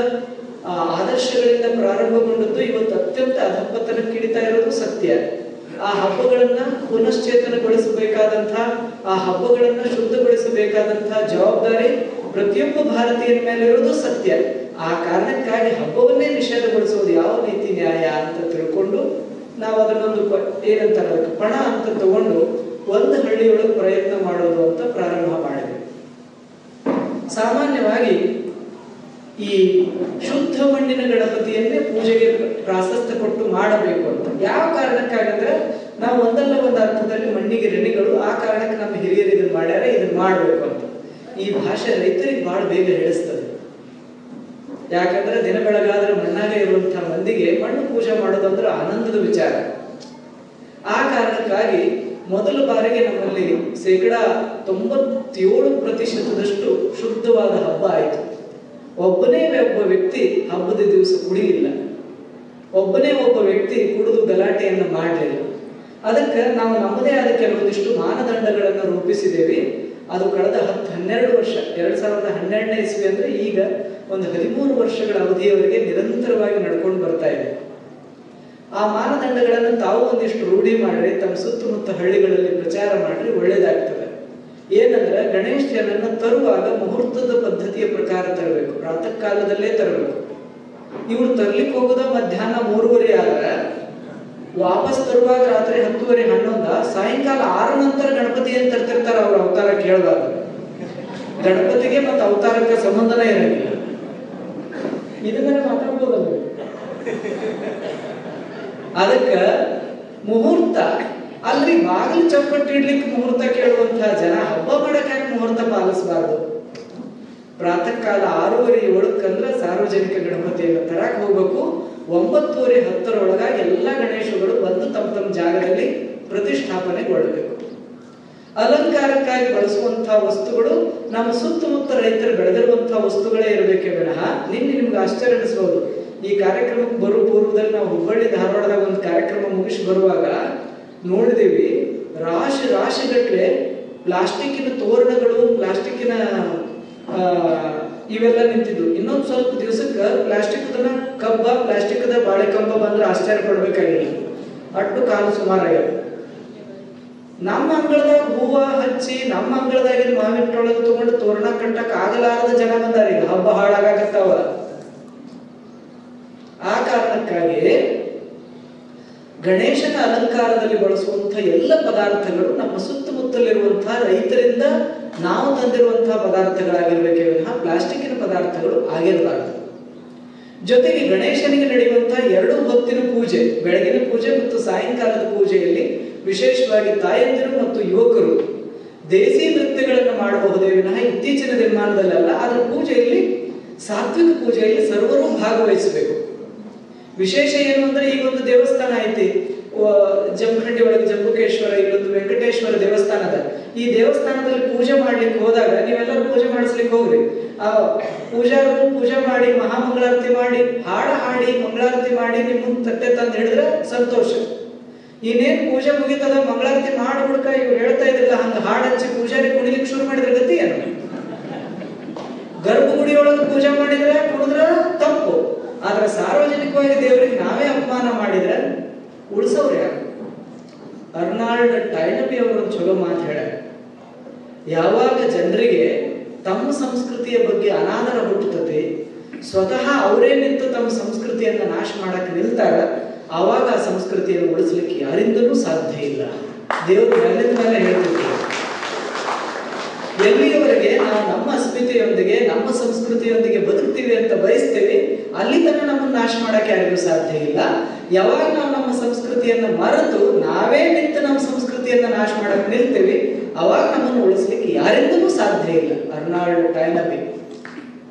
ಆದರ್ಶಗಳಿಂದ ಪ್ರಾರಂಭಗೊಂಡದ್ದು ಇವತ್ತು ಅತ್ಯಂತ ಅಧಪತನಕ್ಕಿಳಿತಾ ಇರೋದು ಸತ್ಯ. ಆ ಹಬ್ಬಗಳನ್ನ ಪುನಶ್ಚೇತನಗೊಳಿಸಬೇಕಾದಂತಹ, ಆ ಹಬ್ಬಗಳನ್ನ ಶುದ್ಧಗೊಳಿಸಬೇಕಾದಂತಹ ಜವಾಬ್ದಾರಿ ಪ್ರತಿಯೊಬ್ಬ ಭಾರತೀಯನ ಮೇಲೆ ಇರೋದು ಸತ್ಯ. ಆ ಕಾರಣಕ್ಕಾಗಿ ಹಬ್ಬವನ್ನೇ ನಿಷೇಧಗೊಳಿಸೋದು ಯಾವ ನೀತಿ ನ್ಯಾಯ ಅಂತ ತಿಳ್ಕೊಂಡು ನಾವು ಅದನ್ನೊಂದು ಏನಂತಾರೆ ಅದಕ್ಕೆ ಪಣ ಅಂತ ತಗೊಂಡು ಒಂದು ಹಳ್ಳಿಯೊಳಗೆ ಪ್ರಯತ್ನ ಮಾಡೋದು ಅಂತ ಪ್ರಾರಂಭ ಮಾಡಿದ್ವಿ. ಸಾಮಾನ್ಯವಾಗಿ ಈ ಶುದ್ಧ ಮಣ್ಣಿನ ಗಣಪತಿಯನ್ನೇ ಪೂಜೆಗೆ ಪ್ರಾಶಸ್ತ್ಯ ಕೊಟ್ಟು ಮಾಡಬೇಕು ಅಂತ. ಯಾವ ಕಾರಣಕ್ಕಾಗಂದ್ರೆ ನಾವು ಒಂದಲ್ಲ ಒಂದು ಅರ್ಥದಲ್ಲಿ ಮಣ್ಣಿಗೆ ಋಣಿಗಳು, ಆ ಕಾರಣಕ್ಕೆ ನಮ್ಮ ಹಿರಿಯರು ಇದನ್ನ ಮಾಡ್ಯಾರ, ಇದನ್ನ ಮಾಡಬೇಕು ಅಂತ. ಈ ಭಾಷೆ ರೈತರಿಗೆ ಬಹಳ ಬೇಗ ಹೇಳಿಸ್ತದೆ. ಯಾಕಂದ್ರೆ ದಿನ ಬೆಳಗಾದ್ರೆ ಮಣ್ಣಾಗ ಇರುವಂತಹ ಮಂದಿಗೆ ಮಣ್ಣು ಪೂಜೆ ಮಾಡೋದಂದ್ರೆ ಆನಂದದ ವಿಚಾರ. ಆ ಕಾರಣಕ್ಕಾಗಿ ಮೊದಲ ಬಾರಿಗೆ ನಮ್ಮಲ್ಲಿ 97% ಶುದ್ಧವಾದ ಹಬ್ಬ ಆಯಿತು. ಒಬ್ಬನೇ ಒಬ್ಬ ವ್ಯಕ್ತಿ ಹಬ್ಬದ ದಿವಸ ಕುಡಿಲಿಲ್ಲ, ಒಬ್ಬನೇ ಒಬ್ಬ ವ್ಯಕ್ತಿ ಕುಡಿದು ಗಲಾಟೆಯನ್ನು ಮಾಡಲಿಲ್ಲ. ಅದಕ್ಕೆ ನಾವು ನಮ್ಮದೇ ಆದ ಕೆಲವೊಂದಿಷ್ಟು ಮಾನದಂಡಗಳನ್ನು ರೂಪಿಸಿದ್ದೇವೆ. ಅದು ಕಳೆದ 10-12 ವರ್ಷ, 2012ನೇ ಇಸ್ವಿ ಅಂದ್ರೆ ಈಗ ಒಂದು 13 ವರ್ಷಗಳ ಅವಧಿಯವರೆಗೆ ನಿರಂತರವಾಗಿ ನಡ್ಕೊಂಡು ಬರ್ತಾ ಇದೆ. ಆ ಮಾನದಂಡಗಳನ್ನು ತಾವು ಒಂದಿಷ್ಟು ರೂಢಿ ಮಾಡ್ರಿ, ತಮ್ಮ ಸುತ್ತಮುತ್ತ ಹಳ್ಳಿಗಳಲ್ಲಿ ಪ್ರಚಾರ ಮಾಡ್ರಿ, ಒಳ್ಳೇದಾಗ್ತದೆ. ಏನಂದ್ರೆ ಗಣೇಶನನ್ನ ತರುವಾಗ ಮುಹೂರ್ತದ ಪದ್ಧತಿಯ ಪ್ರಕಾರ ತರಬೇಕು, ಪ್ರಾತಃ ಕಾಲದಲ್ಲೇ ತರಬೇಕು. ಇವ್ರು ತರ್ಲಿಕ್ಕೆ ಹೋಗೋದ ಮಧ್ಯಾಹ್ನ 3:30 ಆದ್ರೆ ವಾಪಸ್ ತರುವಾಗ ರಾತ್ರಿ 10:30-11, ಸಾಯಂಕಾಲ 6 ನಂತರ ಗಣಪತಿ ಏನ್ ತರ್ತಿರ್ತಾರ ಅವ್ರ ಅವತಾರ ಕೇಳಬಾರ್ದು. ಗಣಪತಿಗೆ ಮತ್ತು ಅವತಾರಕ್ಕೆ ಸಂಬಂಧನೇ ಇರಂಗಿಲ್ಲ. ಇದನ್ನ ಮಾತಾಡ್ಬೋದಲ್ಲ. ಅದಕ್ಕ ಮುಹೂರ್ತ ಅಲ್ರಿ, ಬಾಗಿಲು ಚೌಕಟ್ಟು ಇಡ್ಲಿಕ್ಕೆ ಮುಹೂರ್ತ ಕೇಳುವಂತಹ ಜನ ಹಬ್ಬ ಮಾಡಕ್ಕಾಗಿ ಮುಹೂರ್ತ ಪಾಲಿಸಬಾರ್ದು. ಪ್ರಾತಃ ಕಾಲ 6:30-7 ಸಾರ್ವಜನಿಕ ಗಣಪತಿಯನ್ನು ತರಕ್ ಹೋಗ್ಬೇಕು. 9:30-10 ಎಲ್ಲ ಗಣೇಶಗಳು ಬಂದು ತಮ್ಮ ತಮ್ಮ ಜಾಗದಲ್ಲಿ ಪ್ರತಿಷ್ಠಾಪನೆಗೊಳ್ಳಬೇಕು. ಅಲಂಕಾರಕ್ಕಾಗಿ ಬಳಸುವಂತಹ ವಸ್ತುಗಳು ನಮ್ಮ ಸುತ್ತಮುತ್ತ ರೈತರು ಬೆಳೆದಿರುವಂತಹ ವಸ್ತುಗಳೇ ಇರಬೇಕೇ ವಿನಃ. ನಿಮ್ಗೆ ಆಶ್ಚರ್ಯ ಅನಿಸಬಹುದು, ಈ ಕಾರ್ಯಕ್ರಮಕ್ಕೆ ಬರೋ ಪೂರ್ವದಲ್ಲಿ ನಾವು ಹುಬ್ಬಳ್ಳಿ ಧಾರವಾಡದಾಗ ಒಂದು ಕಾರ್ಯಕ್ರಮ ಮುಗಿಸಿ ಬರುವಾಗ ನೋಡಿದೀವಿ, ರಾಶಿಗಟ್ಟಲೆ ಪ್ಲಾಸ್ಟಿಕ್ಕಿನ ತೋರಣಗಳು, ಪ್ಲಾಸ್ಟಿಕ್ಕಿನ ಇವೆಲ್ಲ ನಿಂತಿದ್ದು. ಇನ್ನೊಂದು ಸ್ವಲ್ಪ ದಿವಸಕ್ಕೆ ಪ್ಲಾಸ್ಟಿಕ್ದ ಕಬ್ಬ, ಪ್ಲಾಸ್ಟಿಕ್ದ ಬಾಳೆ ಕಂಬ ಬಂದ್ರೆ ಆಶ್ಚರ್ಯ ಪಡ್ಬೇಕಾಗಿಲ್ಲ, ಅಟ್ಟು ಕಾಲು ಸುಮಾರಾಗ್ಯಾವ. ನಮ್ಮ ಅಂಗಳದಾಗ ಹೂವ ಹಚ್ಚಿ ನಮ್ಮ ಅಂಗಳದಾಗಿನ ಮಾವಿನೊಳಗೆ ತಗೊಂಡು ತೋರಣ ಕಟ್ಟಕ್ ಆಗಲಾರದ ಜನ ಬಂದಾರ. ಈಗ ಹಬ್ಬ ಹಾಳಾಗತ್ತಾವ. ಆ ಕಾರಣಕ್ಕಾಗಿ ಗಣೇಶನ ಅಲಂಕಾರದಲ್ಲಿ ಬಳಸುವಂತಹ ಎಲ್ಲ ಪದಾರ್ಥಗಳು ನಮ್ಮ ಸುತ್ತಮುತ್ತಲಿರುವಂತಹ ರೈತರಿಂದ ನಾವು ತಂದಿರುವಂತಹ ಪದಾರ್ಥಗಳಾಗಿರ್ಬೇಕೇ ವಿನಃ ಪ್ಲಾಸ್ಟಿಕ್ಕಿನ ಪದಾರ್ಥಗಳು ಆಗಿರಬಾರದು. ಜೊತೆಗೆ ಗಣೇಶನಿಗೆ ನಡೆಯುವಂತಹ 2 ಹೊತ್ತಿನ ಪೂಜೆ, ಬೆಳಗಿನ ಪೂಜೆ ಮತ್ತು ಸಾಯಂಕಾಲದ ಪೂಜೆಯಲ್ಲಿ ವಿಶೇಷವಾಗಿ ತಾಯಂದಿರು ಮತ್ತು ಯುವಕರು ದೇಸಿ ನೃತ್ಯಗಳನ್ನು ಮಾಡಬಹುದೇ ವಿನಃ ಇತ್ತೀಚಿನ ದಿನಮಾನದಲ್ಲ. ಆದ್ರೆ ಪೂಜೆಯಲ್ಲಿ, ಸಾತ್ವಿಕ ಪೂಜೆಯಲ್ಲಿ ಸರ್ವರು ಭಾಗವಹಿಸಬೇಕು. ವಿಶೇಷ ಏನು ಅಂದ್ರೆ, ಈಗ ಒಂದು ದೇವಸ್ಥಾನ ಐತಿ ಜಮಖಂಡಿ ಒಳಗೆ, ಜಂಬುಕೇಶ್ವರ, ಇಲ್ಲೊಂದು ವೆಂಕಟೇಶ್ವರ ದೇವಸ್ಥಾನ ಅದ. ಈ ದೇವಸ್ಥಾನದಲ್ಲಿ ಪೂಜೆ ಮಾಡ್ಲಿಕ್ಕೆ ಹೋದಾಗ ನೀವೆಲ್ಲರೂ ಪೂಜೆ ಮಾಡಿಸ್ಲಿಕ್ಕೆ ಹೋಗ್ರಿ. ಆ ಪೂಜಾರರು ಪೂಜೆ ಮಾಡಿ ಮಹಾಮಂಗಳಾರತಿ ಮಾಡಿ ಹಾಡಿ ಮಂಗಳಾರತಿ ಮಾಡಿ ನಿಮ್ಮ ತಟ್ಟೆ ತಂದು ಹಿಡಿದ್ರೆ ಸಂತೋಷ. ಇನ್ನೇನ್ ಪೂಜೆ ಮುಗಿತದ, ಮಂಗಳಾರತಿ ಮಾಡಿ ಹುಡುಕ ಇವ್ರು ಹೇಳ್ತಾ ಇದ್ರಲ್ಲ ಹಂಗ ಹಾಡು ಹಚ್ಚಿ ಪೂಜಾರಿ ಕುಣಿಲಿಕ್ಕೆ ಶುರು ಮಾಡಿದ್ರೆ ಗತಿ ಏನು? ಗರ್ಭಗುಡಿಯೊಳಗೆ ಪೂಜೆ ಮಾಡಿದ್ರೆ ಕುಣಿದ್ರ ತಪ್ಪು. ಆದ್ರೆ ಸಾರ್ವಜನಿಕವಾಗಿ ದೇವರಿಗೆ ನಾವೇ ಅಪಮಾನ ಮಾಡಿದ್ರೆ ಉಳಿಸೋರು ಯಾರು? ಅರ್ನಾಲ್ಡ್ ಟೈನಬಿ ಅವರು ಚಲೋ ಮಾತು ಹೇಳ, ಯಾವಾಗ ಜನರಿಗೆ ತಮ್ಮ ಸಂಸ್ಕೃತಿಯ ಬಗ್ಗೆ ಅನಾದರ ಹುಟ್ಟುತ್ತದೆ, ಸ್ವತಃ ಅವರೇ ನಿಂತು ತಮ್ಮ ಸಂಸ್ಕೃತಿಯನ್ನ ನಾಶ ಮಾಡಕ್ಕೆ ನಿಲ್ತಾರ, ಆವಾಗ ಆ ಸಂಸ್ಕೃತಿಯನ್ನು ಉಳಿಸ್ಲಿಕ್ಕೆ ಯಾರಿಂದಲೂ ಸಾಧ್ಯ ಇಲ್ಲ. ದೇವರು ಮೇಲಿಂದ ಮೇಲೆ ಹೇಳ್ತಿದ್ರು, ಎಲ್ಲಿಯವರೆಗೆ ನಾವು ನಮ್ಮ ಅಸ್ಮಿತೆಯೊಂದಿಗೆ ನಮ್ಮ ಸಂಸ್ಕೃತಿಯೊಂದಿಗೆ ಬದುಕ್ತೀವಿ ಅಂತ ಬಯಸ್ತೇವೆ, ಅಲ್ಲಿ ತನಕ ನಮ್ಮನ್ನು ನಾಶ ಮಾಡಕ್ಕೆ ಯಾರಿಗೂ ಸಾಧ್ಯ ಇಲ್ಲ. ಯಾವಾಗ ನಾವು ನಮ್ಮ ಸಂಸ್ಕೃತಿಯನ್ನ ಮರೆತು ನಾವೇ ನಿಂತು ನಮ್ಮ ಸಂಸ್ಕೃತಿಯನ್ನ ನಾಶ ಮಾಡಕ್ಕೆ ನಿಲ್ತೇವೆ, ಅವಾಗ ನಮ್ಮನ್ನು ಉಳಿಸ್ಲಿಕ್ಕೆ ಯಾರಿಂದಲೂ ಸಾಧ್ಯ ಇಲ್ಲ. ಅರ್ನಾಲ್ಡ್ ಟೈನಬಿ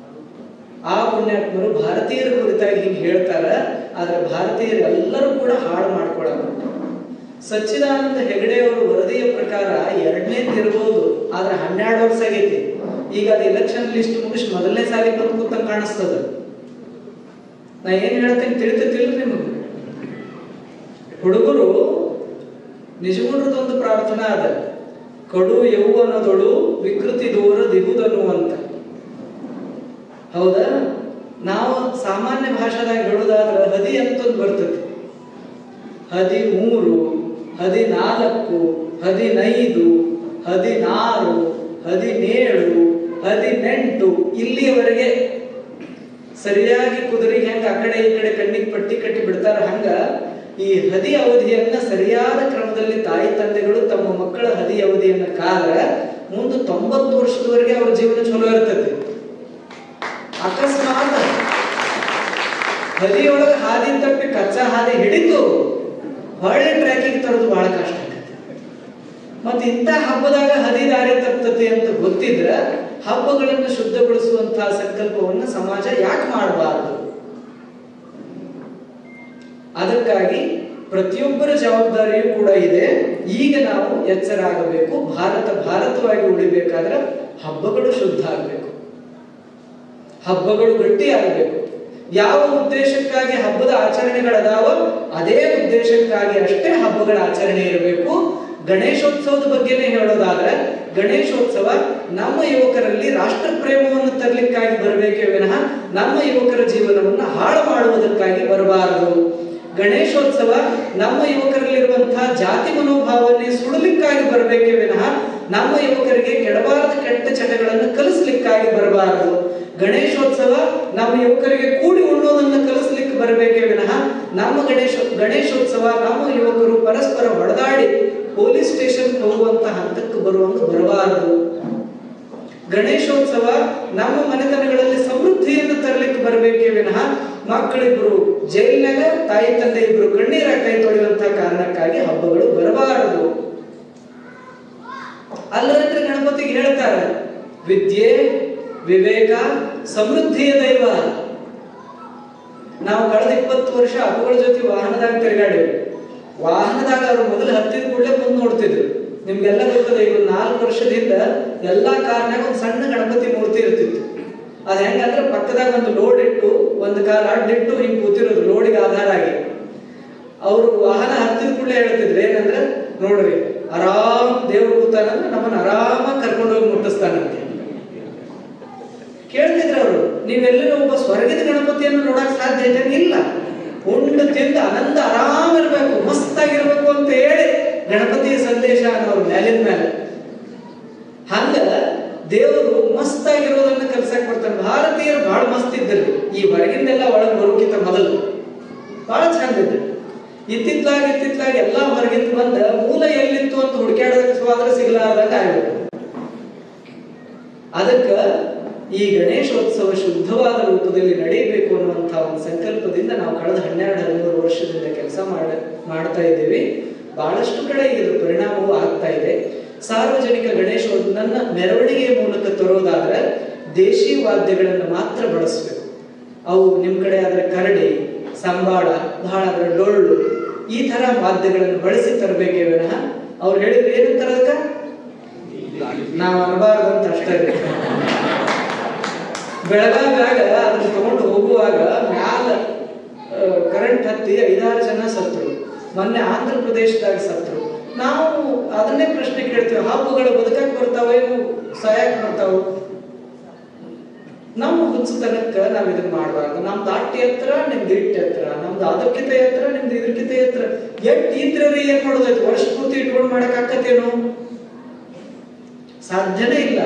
ಆ ಪುಣ್ಯಾತ್ಮರು ಭಾರತೀಯರ ಕುರಿತಾಗಿ ಹಿಂಗೆ ಹೇಳ್ತಾರ. ಆದ್ರೆ ಭಾರತೀಯರೆಲ್ಲರೂ ಕೂಡ ಹಾಳು ಮಾಡ್ಕೊಳ್ಳೋದು. ಸಚ್ಚಿದಾನಂದ ಹೆಗಡೆ ಅವರು ವರದಿಯ ಪ್ರಕಾರ 2ನೇ ತಿರ್ಬೋದು, ಆದ್ರೆ 12 ವರ್ಷ ಆಗೈತಿ. ಈಗ ಅದು ಎಲೆಕ್ಷನ್ ಲಿಸ್ಟ್ ಮುಗಿಸಿ ಮೊದಲನೇ ಸಾರಿ ಬಂದು ಕೂತಂಗ ಕಾಣಿಸ್ತದ. ನಾ ಏನ್ ಹೇಳ್ತೇನೆ ತಿಳಿತಿಲ್ಲ ನಿಮಗೆ? ಹುಡುಗರು ನಿಜಗುಣರದೊಂದು ಪ್ರಾರ್ಥನಾ ಅದ, ಕಡು ಯೌವನದೊಳು ವಿಕೃತಿ ದೂರ ದಿಗುದನು ಅಂತ. ಹೌದಾ? ನಾವು ಸಾಮಾನ್ಯ ಭಾಷಾದಾಗ ಹೇಳುದಾದ್ರೆ ಹದಿ ಅಂತಂದು ಬರ್ತದೆ. 13, 14, 15, 16, 17, 18 ಇಲ್ಲಿಯವರೆಗೆ ಸರಿಯಾಗಿ ಕುದುರೆಗೆ ಹೆಂಗ ಆ ಕಡೆ ಈ ಕಡೆ ಕಣ್ಣಿಗೆ ಪಟ್ಟಿ ಕಟ್ಟಿ ಬಿಡ್ತಾರ, ಹಂಗ ಈ ಹದಿ ಅವಧಿಯನ್ನ ಸರಿಯಾದ ಕ್ರಮದಲ್ಲಿ ತಾಯಿ ತಂದೆಗಳು ತಮ್ಮ ಮಕ್ಕಳ ಹದಿ ಅವಧಿಯನ್ನ ಕಾಲ ಮುಂದೆ 90 ವರ್ಷದವರೆಗೆ ಅವ್ರ ಜೀವನ ಚಲೋ ಇರ್ತದೆ. ಅಕಸ್ಮಾತ್ ಹದಿಯೊಳಗೆ ಹಾದಿ ತಪ್ಪಿ ಕಚ್ಚಾ ಹಾದಿ ಹಿಡಿತು ಹೊಳ್ಳೆ ಟ್ರ್ಯಾಕಿಗೆ ತರೋದು ಬಹಳ ಕಷ್ಟ ಆಗುತ್ತೆ. ಮತ್ತೆ ಇಂಥ ಹಬ್ಬದಾಗ ಹದಿ ದಾರಿ ತಪ್ತತೆ ಅಂತ ಗೊತ್ತಿದ್ರೆ ಹಬ್ಬಗಳನ್ನು ಶುದ್ಧಗೊಳಿಸುವಂತಹ ಸಂಕಲ್ಪವನ್ನು ಸಮಾಜ ಯಾಕೆ ಮಾಡಬಾರದು? ಅದಕ್ಕಾಗಿ ಪ್ರತಿಯೊಬ್ಬರ ಜವಾಬ್ದಾರಿಯೂ ಕೂಡ ಇದೆ. ಈಗ ನಾವು ಎಚ್ಚರ ಆಗಬೇಕು. ಭಾರತವಾಗಿ ಉಳಿಬೇಕಾದ್ರೆ ಹಬ್ಬಗಳು ಶುದ್ಧ ಆಗಬೇಕು, ಹಬ್ಬಗಳು ಗಟ್ಟಿ ಆಗಬೇಕು. ಯಾವ ಉದ್ದೇಶಕ್ಕಾಗಿ ಹಬ್ಬದ ಆಚರಣೆಗಳದಾವ ಅದೇ ಉದ್ದೇಶಕ್ಕಾಗಿ ಅಷ್ಟೇ ಹಬ್ಬಗಳ ಆಚರಣೆ ಇರಬೇಕು. ಗಣೇಶೋತ್ಸವದ ಬಗ್ಗೆನೇ ಹೇಳೋದಾದ್ರೆ, ಗಣೇಶೋತ್ಸವ ನಮ್ಮ ಯುವಕರಲ್ಲಿ ರಾಷ್ಟ್ರ ಪ್ರೇಮವನ್ನು ತರಲಿಕ್ಕಾಗಿ ಬರಬೇಕೇ ವಿನಃ ನಮ್ಮ ಯುವಕರ ಜೀವನವನ್ನು ಹಾಳು ಮಾಡುವುದಕ್ಕಾಗಿ ಬರಬಾರದು. ಗಣೇಶೋತ್ಸವ ನಮ್ಮ ಯುವಕರಲ್ಲಿರುವಂತಹ ಜಾತಿ ಮನೋಭಾವನೆ ಸುಡಲಿಕ್ಕಾಗಿ ಬರಬೇಕೇ ವಿನಃ ನಮ್ಮ ಯುವಕರಿಗೆ ಕೆಡಬಾರದ ಕೆಟ್ಟ ಚಟಗಳನ್ನು ಕಲಿಸ್ಲಿಕ್ಕಾಗಿ ಬರಬಾರದು. ಗಣೇಶೋತ್ಸವ ನಮ್ಮ ಯುವಕರಿಗೆ ಕೂಡಿ ಉಣ್ಣೋದನ್ನು ಕಲಿಸ್ಲಿಕ್ಕೆ ಬರಬೇಕೇ ವಿನಃ ನಮ್ಮ ಗಣೇಶೋತ್ಸವ ನಮ್ಮ ಯುವಕರು ಪರಸ್ಪರ ಹೊಡೆದಾಡಿ ಪೊಲೀಸ್ ಸ್ಟೇಷನ್ ಹೋಗುವಂತ ಹಂತಕ್ಕೆ ಬರಬಾರದು. ಗಣೇಶೋತ್ಸವ ನಮ್ಮ ಮನೆತನಗಳಲ್ಲಿ ಸಮೃದ್ಧಿಯನ್ನು ತರಲಿಕ್ಕೆ ಬರಬೇಕೇ ವಿನಃ ಮಕ್ಕಳಿಬ್ರು ಜೈಲಿನಾಗ ತಾಯಿ ತಂದೆ ಇಬ್ರು ಕಣ್ಣೀರ ಕೈ ತೊಳೆಯುವಂತಹ ಕಾರಣಕ್ಕಾಗಿ ಹಬ್ಬಗಳು ಬರಬಾರದು. ಅಲ್ಲದ್ರೆ ಗಣಪತಿಗೆ ಹೇಳ್ತಾರೆ, ವಿದ್ಯೆ ವಿವೇಕ ಸಮೃದ್ಧಿಯ ದೈವ. ನಾವು ಕಳೆದ 20 ವರ್ಷ ಅಪ್ಪಗಳ ಜೊತೆ ವಾಹನದಾಗ ತಿರುಗಾಡಿವಿ. ವಾಹನದಾಗ ಅವ್ರು ಮೊದಲು ಹತ್ತಿದ ಕೂಡಲೇ ಮುಂದೆ ನೋಡ್ತಿದ್ರು. ನಿಮ್ಗೆಲ್ಲ ಗೊತ್ತದೆ, ಈಗ 4 ವರ್ಷದಿಂದ ಎಲ್ಲಾ ಕಾರ್ನಾಗ ಒಂದು ಸಣ್ಣ ಗಣಪತಿ ಮೂರ್ತಿ ಇರ್ತಿತ್ತು. ಅದ್ ಹೆಂಗಂದ್ರೆ ಪಕ್ಕದಾಗ ಒಂದು ಲೋಡ್ ಇಟ್ಟು ಒಂದು ಕಾಲ ಅಡ್ಡಿಟ್ಟು ಹಿಂಗ್ ಕೂತಿರೋದು ಲೋಡಿಗೆ ಆಧಾರ ಆಗಿ. ಅವ್ರು ವಾಹನ ಹತ್ತಿದ ಕೂಡಲೇ ಹೇಳ್ತಿದ್ರು ಏನಂದ್ರೆ, ನೋಡ್ರಿ ಆರಾಮ್ ದೇವ್ರು ಕೂತಾನಂದ್ರೆ ನಮ್ಮನ್ನ ಆರಾಮಾಗಿ ಕರ್ಕೊಂಡು ಹೋಗಿ ಮುಟ್ಟಿಸ್ತಾನಂತೆ. ಕೇಳ್ತಿದ್ರು ಅವರು, ನೀವೆಲ್ಲರೂ ಒಬ್ಬ ಸ್ವರ್ಗದ ಗಣಪತಿಯನ್ನು ನೋಡಕ್ ಸಾಧ್ಯ ಇಲ್ಲ, ಉಂಡು ತಿಂದು ಆನಂದ ಆರಾಮ ಇರ್ಬೇಕು, ಮಸ್ತಾಗಿರ್ಬೇಕು ಅಂತ ಹೇಳಿ ಗಣಪತಿಯ ಸಂದೇಶ ಅನ್ನೋರು ಮೇಲಿನ ಮೇಲೆ. ಹಂಗ ದೇವರು ಮಸ್ತಾಗಿರೋದನ್ನ ಕಲ್ಸಕ್ ಬರ್ತಾನೆ. ಭಾರತೀಯರು ಬಹಳ ಮಸ್ತ್ ಇದ್ದರು. ಈ ಹೊರಗಿಂದೆಲ್ಲ ಒಳಗೆ ಬರೋಕ್ಕಿಂತ ಮೊದಲು ಬಹಳ ಚಂದ ಇದ್ರು. ಇತ್ತಿತ್ಲಾಗಿ ಎಲ್ಲಾ ಹೊರಗಿಂದ ಬಂದ ಮೂಲ ಎಲ್ಲಿತ್ತು ಅಂತ ಹುಡುಕಾಡೋದಕ್ಕೆ ಸ್ವಾದ್ರ ಸಿಗಲಾರ್ದಂಗ ಆಗ್ಬೇಕು. ಅದಕ್ಕ ಈ ಗಣೇಶೋತ್ಸವ ಶುದ್ಧವಾದ ರೂಪದಲ್ಲಿ ನಡೀಬೇಕು ಅನ್ನುವಂತಹ ಒಂದು ಸಂಕಲ್ಪದಿಂದ ನಾವು ಕಳೆದ 12-13 ವರ್ಷದಿಂದ ಕೆಲಸ ಮಾಡ್ತಾ ಇದ್ದೀವಿ. ಬಹಳಷ್ಟು ಕಡೆ ಇದರ ಪರಿಣಾಮವೂ ಆಗ್ತಾ ಇದೆ. ಸಾರ್ವಜನಿಕ ಗಣೇಶೋತ್ಸವನ್ನ ಮೆರವಣಿಗೆಯ ಮೂಲಕ ತರೋದಾದ್ರೆ ದೇಶಿ ವಾದ್ಯಗಳನ್ನು ಮಾತ್ರ ಬಳಸಬೇಕು. ಅವು ನಿಮ್ ಕಡೆ ಆದ್ರೆ ಕರಡಿ, ಸಂಬಾಳ, ಬಹಳ ಆದ್ರೆ ಡೊಳ್ಳು, ಈ ತರ ವಾದ್ಯಗಳನ್ನು ಬಳಸಿ ತರಬೇಕೇ ವಿನಃ ಅವ್ರು ಹೇಳಿದ್ರೆ ಏನಂತಾರ ಅದಕ್ಕ ನಾವು ಅನಬಾರದಂತ ಅಷ್ಟೇ. ಬೆಳಗಾವ್ಯಾಗ ಅದನ್ನ ತಗೊಂಡು ಹೋಗುವಾಗ ಮ್ಯಾಲ ಕರೆಂಟ್ ಹತ್ತಿ 5-6 ಜನ ಸತ್ರು. ಮೊನ್ನೆ ಆಂಧ್ರ ಪ್ರದೇಶದಾಗ ಸತ್ರು. ನಾವು ಅದನ್ನೇ ಪ್ರಶ್ನೆ ಕೇಳ್ತೀವಿ, ಹಬ್ಬಗಳು ಬದುಕಕ್ಕೆ ಬರ್ತಾವ ಏನು ಸಾಯಕ್ ಬರ್ತಾವ? ನಮ್ಮ ಹುಚ್ಚತನಕ್ಕ ನಾವ್ ಇದನ್ನ ಮಾಡಬಾರ್ದು. ನಮ್ದು ಅಟ್ಟಿ ಎತ್ತರ, ನಿಮ್ದು ಇಟ್ಟಿ ಎತ್ತರ, ನಮ್ದು ಅದಕ್ಕಿಂತ ಎತ್ತರ, ನಿಮ್ದು ಇದಕ್ಕಿಂತ ಎತ್ತರ. ಎಟ್ ಇದ್ರಿ ಏನ್ ಮಾಡೋದೈತಿ? ವರ್ಷ ಪೂರ್ತಿ ಇಟ್ಕೊಂಡು ಮಾಡಕ್ ಆಕತ್ತೇನು? ಸಾಧ್ಯನೇ ಇಲ್ಲ.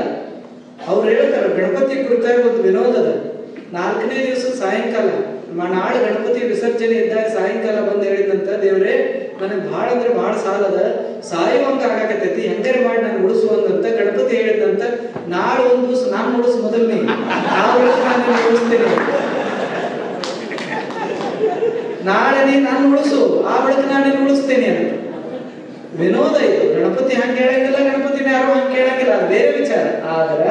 ಅವ್ರು ಹೇಳ್ತಾರೆ, ಗಣಪತಿ ಕುರಿತಾಗಿ ಒಂದು ವಿನೋದದ 4ನೇ ದಿವಸ ಸಾಯಂಕಾಲ ನಾಳೆ ಗಣಪತಿ ವಿಸರ್ಜನೆ ಇದ್ದಾಗ ಸಾಯಂಕಾಲ ಬಂದು ಹೇಳಿದಂತ, ದೇವ್ರೆ ನನಗೆ ಬಹಳ ಅಂದ್ರೆ ಬಹಳ ಸಾಲದ, ಸಾಯುವಂಗ ಆಗಾಕತ್ತೈತಿ, ಹೆಂಗಾರೆ ಮಾಡಿ ನಾನು ಉಳಿಸುವಂತ ಗಣಪತಿ ಹೇಳಿದಂತ, ನಾಳೆ ಒಂದು ದಿವಸ ನಾನು ಉಳಿಸು ಮೊದಲು, ನಾನು ಉಳಿಸ್ತೇನೆ, ನಾಳೆ ನೀನ್ ನಾನು ಉಳಿಸು, ಆ ಬಳಿಕ ನಾನು ಉಳಿಸ್ತೇನೆ ಅಂತ. ವಿನೋದ ಇದು. ಗಣಪತಿ ಹಂಗೆ ಹೇಳಂಗಿಲ್ಲ, ಗಣಪತಿನ ಯಾರು ಹಂಗೆ ಹೇಳಂಗಿಲ್ಲ, ಅದು ಬೇರೆ ವಿಚಾರ. ಆದ್ರ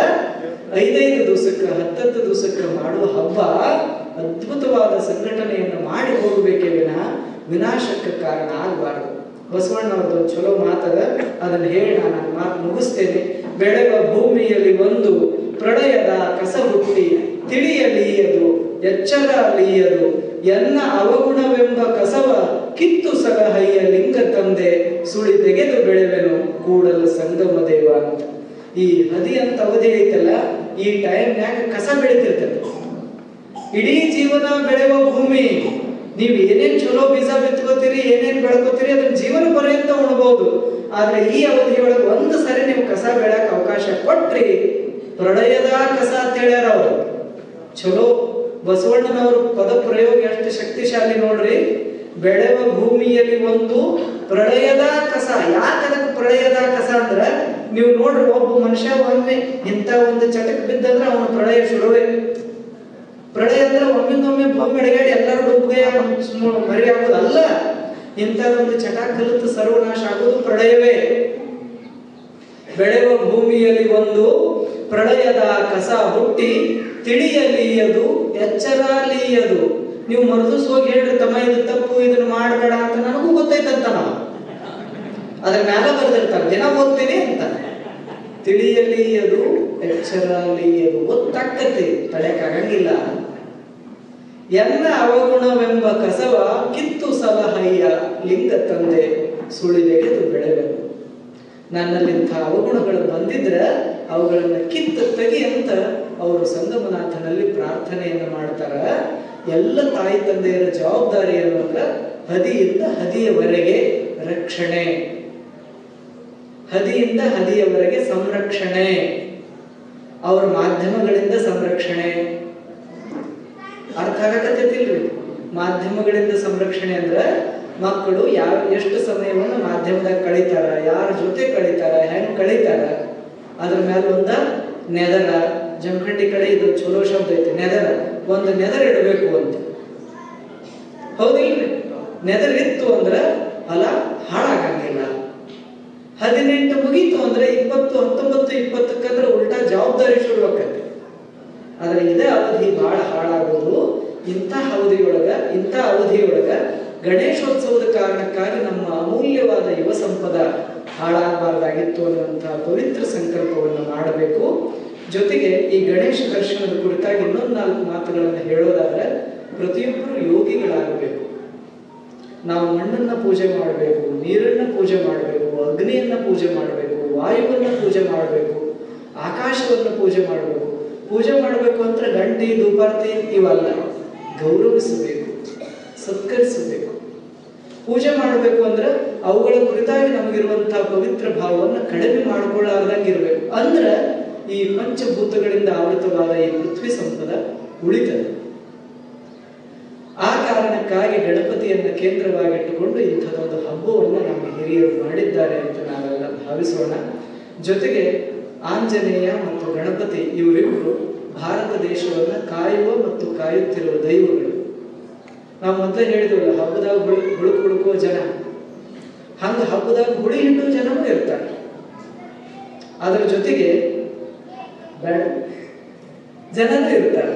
5-5 ದಿವಸಕ್ಕೆ 10 ದಿವಸಕ್ಕೆ ಮಾಡುವ ಹಬ್ಬ ಅದ್ಭುತವಾದ ಸಂಘಟನೆಯನ್ನು ಮಾಡಿ ಹೋಗಬೇಕೇ ವಿನಃ ವಿನಾಶಕ್ಕೆ ಕಾರಣ ಆಗಬಾರದು. ಬಸವಣ್ಣವ್ರದ್ದು ಚಲೋ ಮಾತದ, ಅದನ್ನು ಹೇಳಿ ನಾನು ಮಾತು ಮುಗಿಸ್ತೇನೆ. ಬೆಳೆವ ಭೂಮಿಯಲ್ಲಿ ಒಂದು ಪ್ರಳಯದ ಕಸ ಹುಟ್ಟಿ ತಿಳಿಯಲೀಯದು ಎಚ್ಚರ ಅಲಿಯದು, ಎನ್ನ ಅವಗುಣವೆಂಬ ಕಸವ ಕಿತ್ತು ಸಲಹಯ್ಯ ಲಿಂಗ ತಂದೆ, ಸುಳಿ ತೆಗೆದು ಬೆಳೆವೆನು ಕೂಡಲ ಸಂಗಮ ದೇವ ಅಂತ. ಈ ನದಿ ಅಂತ ಅವಧಿ ಐತಲ್ಲ, ಈ ಟೈಮ್ನ್ಯಾಗ ಕಸ ಬೆಳಿತಿರ್ತದೆ. ಇಡೀ ಜೀವನ ಬೆಳೆಯುವ ಭೂಮಿ, ನೀವು ಏನೇನ್ ಚಲೋ ಬೀಜ ಬಿತ್ಕೋತೀರಿ, ಏನೇನ್ ಬೆಳ್ಕೋತೀರಿ, ಅದನ್ನ ಜೀವನ ಪರ್ಯಂತ ಉಣಬಹುದು. ಆದ್ರೆ ಈ ಅವಧಿಯೊಳಗೆ ಒಂದು ಸರಿ ನೀವು ಕಸ ಬೆಳಕ್ ಅವಕಾಶ ಕೊಟ್ರಿ, ಪ್ರಳಯದ ಕಸ ಅಂತ ಹೇಳ್ಯಾರ ಅವರು. ಚಲೋ ಬಸವಣ್ಣನವರು ಪದ ಪ್ರಯೋಗ ಎಷ್ಟು ಶಕ್ತಿಶಾಲಿ ನೋಡ್ರಿ. ಬೆಳೆವ ಭೂಮಿಯಲ್ಲಿ ಒಂದು ಪ್ರಳಯದ ಕಸ. ಯಾಕೆ ಅದಕ್ಕೆ ಪ್ರಳಯದ ಕಸ ಅಂದ್ರ, ನೀವು ನೋಡ್ರಿ ಒಬ್ಬ ಮನುಷ್ಯ ಒಮ್ಮೆ ಇಂಥ ಒಂದು ಚಟಕ್ ಬಿದ್ದಂದ್ರೆ ಅವನ ಪ್ರಳಯ ಶುರುವೇ. ಪ್ರಳಯ ಅಂದ್ರೆ ಒಮ್ಮಿಂದೊಮ್ಮೆ ಭೂಮಿ ಅಡಗಾಡಿ ಎಲ್ಲರೂ ಡೊಬ್ಬಗೆ ಮರಿ ಆಗೋದಲ್ಲ. ಇಂಥದೊಂದು ಚಟ ಕಲಿತು ಸರ್ವನಾಶ ಆಗೋದು ಪ್ರಳಯವೇ. ಬೆಳೆಯುವ ಭೂಮಿಯಲ್ಲಿ ಒಂದು ಪ್ರಳಯದ ಕಸ ಹುಟ್ಟಿ ತಿಳಿಯಲೀಯದು ಎಚ್ಚರಲೀಯದು. ನೀವು ಮರುದಿವ್ಸ ಹೋಗಿ ಹೇಳ್ರಿ, ತಮ್ಮ ಇದು ತಪ್ಪು, ಇದನ್ನ ಮಾಡಬೇಡ ಅಂತ. ನನಗೂ ಗೊತ್ತೈತಂತ, ನಾವು ಅದ್ರ ಮ್ಯಾಲ ಬರೆದಿರ್ತಾರೆ, ದಿನ ಓದ್ತೀನಿ ಅಂತ. ತಿಳಿಯಲೀಯದು ಎಚ್ಚರಲೀಯದು ಗೊತ್ತಾಕತಿ, ತಡೆಯಕ್ಕಾಗಂಗಿಲ್ಲ. ಎನ್ನ ಅವಗುಣವೆಂಬ ಕಸವ ಕಿತ್ತು ಸಲಹಯ್ಯ ಲಿಂಗ ತಂದೆ ಸುಳಿದೆಗೆದು ಬೆಳೆವೆನು. ನನ್ನಲ್ಲಿಂಥ ಅವಗುಣಗಳು ಬಂದಿದ್ರೆ ಅವುಗಳನ್ನ ಕಿತ್ತು ತೆಗಿ ಅಂತ ಅವರು ಸಂಗಮನಾಥನಲ್ಲಿ ಪ್ರಾರ್ಥನೆಯನ್ನು ಮಾಡ್ತಾರ. ಎಲ್ಲ ತಾಯಿ ತಂದೆಯರ ಜವಾಬ್ದಾರಿ ಅನ್ನೋದ್ರ ಹದಿಯಿಂದ ಹದಿಯವರೆಗೆ ರಕ್ಷಣೆ, ಹದಿಯಿಂದ ಹದಿಯವರೆಗೆ ಸಂರಕ್ಷಣೆ, ಅವ್ರ ಮಾಧ್ಯಮಗಳಿಂದ ಸಂರಕ್ಷಣೆ. ಅರ್ಥ ಆಗಕತ್ತೈತಿಲ್ರಿ? ಮಾಧ್ಯಮಗಳಿಂದ ಸಂರಕ್ಷಣೆ ಅಂದ್ರೆ ಮಕ್ಕಳು ಎಷ್ಟು ಸಮಯವನ್ನು ಮಾಧ್ಯಮದಾಗ ಕಳೀತಾರ, ಯಾರ ಜೊತೆ ಕಳೀತಾರ, ಹೆಂಗ್ ಕಳೀತಾರ, ಅದ್ರ ಮೇಲೆ ಒಂದ ನೆದರ. ಜಮಖಂಡಿ ಕಡೆ ಇದು ಚಲೋ ಶಬ್ದ ಐತಿ, ನೆದರ. ಒಂದು ನೆದರ್ ಇಡಬೇಕು ಅಂತ, ಹೌದಿಲ್ರಿ? ನೆದರ್ ಇತ್ತು ಅಂದ್ರ ಹೊಲ ಹಾಳಾಗಂಗಿಲ್ಲ. 18 ಮುಗೀತು ಅಂದ್ರೆ 20, 19, 20 ಉಲ್ಟಾ ಜವಾಬ್ದಾರಿ ಶುರು ಆಕತಿ. ಆದ್ರೆ ಇದೇ ಅವಧಿ ಬಹಳ ಹಾಳಾಗೋದು. ಇಂಥ ಅವಧಿಯೊಳಗ ಗಣೇಶೋತ್ಸವದ ಕಾರಣಕ್ಕಾಗಿ ನಮ್ಮ ಅಮೂಲ್ಯವಾದ ಯುವ ಸಂಪದ ಹಾಳಾಗಬಾರ್ದಾಗಿತ್ತು ಅನ್ನುವಂತಹ ಪವಿತ್ರ ಸಂಕಲ್ಪವನ್ನು ಮಾಡಬೇಕು. ಜೊತೆಗೆ ಈ ಗಣೇಶ ದರ್ಶನದ ಕುರಿತಾಗಿ ಇನ್ನೊಂದು 4 ಮಾತುಗಳನ್ನು ಹೇಳೋದಾದ್ರೆ, ಪ್ರತಿಯೊಬ್ಬರು ಯೋಗಿಗಳಾಗಬೇಕು. ನಾವು ಮಣ್ಣನ್ನ ಪೂಜೆ ಮಾಡಬೇಕು, ನೀರನ್ನ ಪೂಜೆ ಮಾಡಬೇಕು, ಅಗ್ನಿಯನ್ನ ಪೂಜೆ ಮಾಡಬೇಕು, ವಾಯುವನ್ನ ಪೂಜೆ ಮಾಡಬೇಕು, ಆಕಾಶವನ್ನು ಪೂಜೆ ಮಾಡಬೇಕು. ಪೂಜೆ ಮಾಡಬೇಕು ಅಂದ್ರೆ ಗಂಟಿ ಧೂಪಾರ್ತಿ ಇವಲ್ಲ, ಗೌರವಿಸಬೇಕು, ಸತ್ಕರಿಸಬೇಕು. ಪೂಜೆ ಮಾಡಬೇಕು ಅಂದ್ರೆ ಅವುಗಳ ಕುರಿತಾಗಿ ನಮಗಿರುವಂತಹ ಪವಿತ್ರ ಭಾವವನ್ನು ಕಡಿಮೆ ಮಾಡಿಕೊಳ್ಳಾರ್ದಂಗಿರ್ಬೇಕು. ಅಂದ್ರೆ ಈ ಪಂಚಭೂತಗಳಿಂದ ಆವೃತವಾದ ಈ ಪೃಥ್ವಿ ಸಂಪದ ಉಳಿತದೆ. ಆ ಕಾರಣಕ್ಕಾಗಿ ಗಣಪತಿಯನ್ನ ಕೇಂದ್ರವಾಗಿಟ್ಟುಕೊಂಡು ಇಂಥದೊಂದು ಹಬ್ಬವನ್ನು ನಮ್ಮ ಹಿರಿಯರು ಮಾಡಿದ್ದಾರೆ ಅಂತ ನಾವೆಲ್ಲ ಭಾವಿಸೋಣ. ಜೊತೆಗೆ ಆಂಜನೇಯ ಮತ್ತು ಗಣಪತಿ ಇವರಿಬ್ಬರು ಭಾರತ ದೇಶವನ್ನ ಕಾಯುವ ಮತ್ತು ಕಾಯುತ್ತಿರುವ ದೈವಗಳು. ನಾವು ಮೊದಲೇ ಹೇಳಿದ್ವಲ್ಲ, ಹಬ್ಬದಾಗ ಹುಡುಕುವ ಜನ, ಹಂಗ ಹಬ್ಬದಾಗ ಹುಳಿ ಹಿಂಡುವ ಜನನೂ ಇರ್ತಾರೆ. ಅದರ ಜೊತೆಗೆ ಜನರು ಇರ್ತಾರೆ.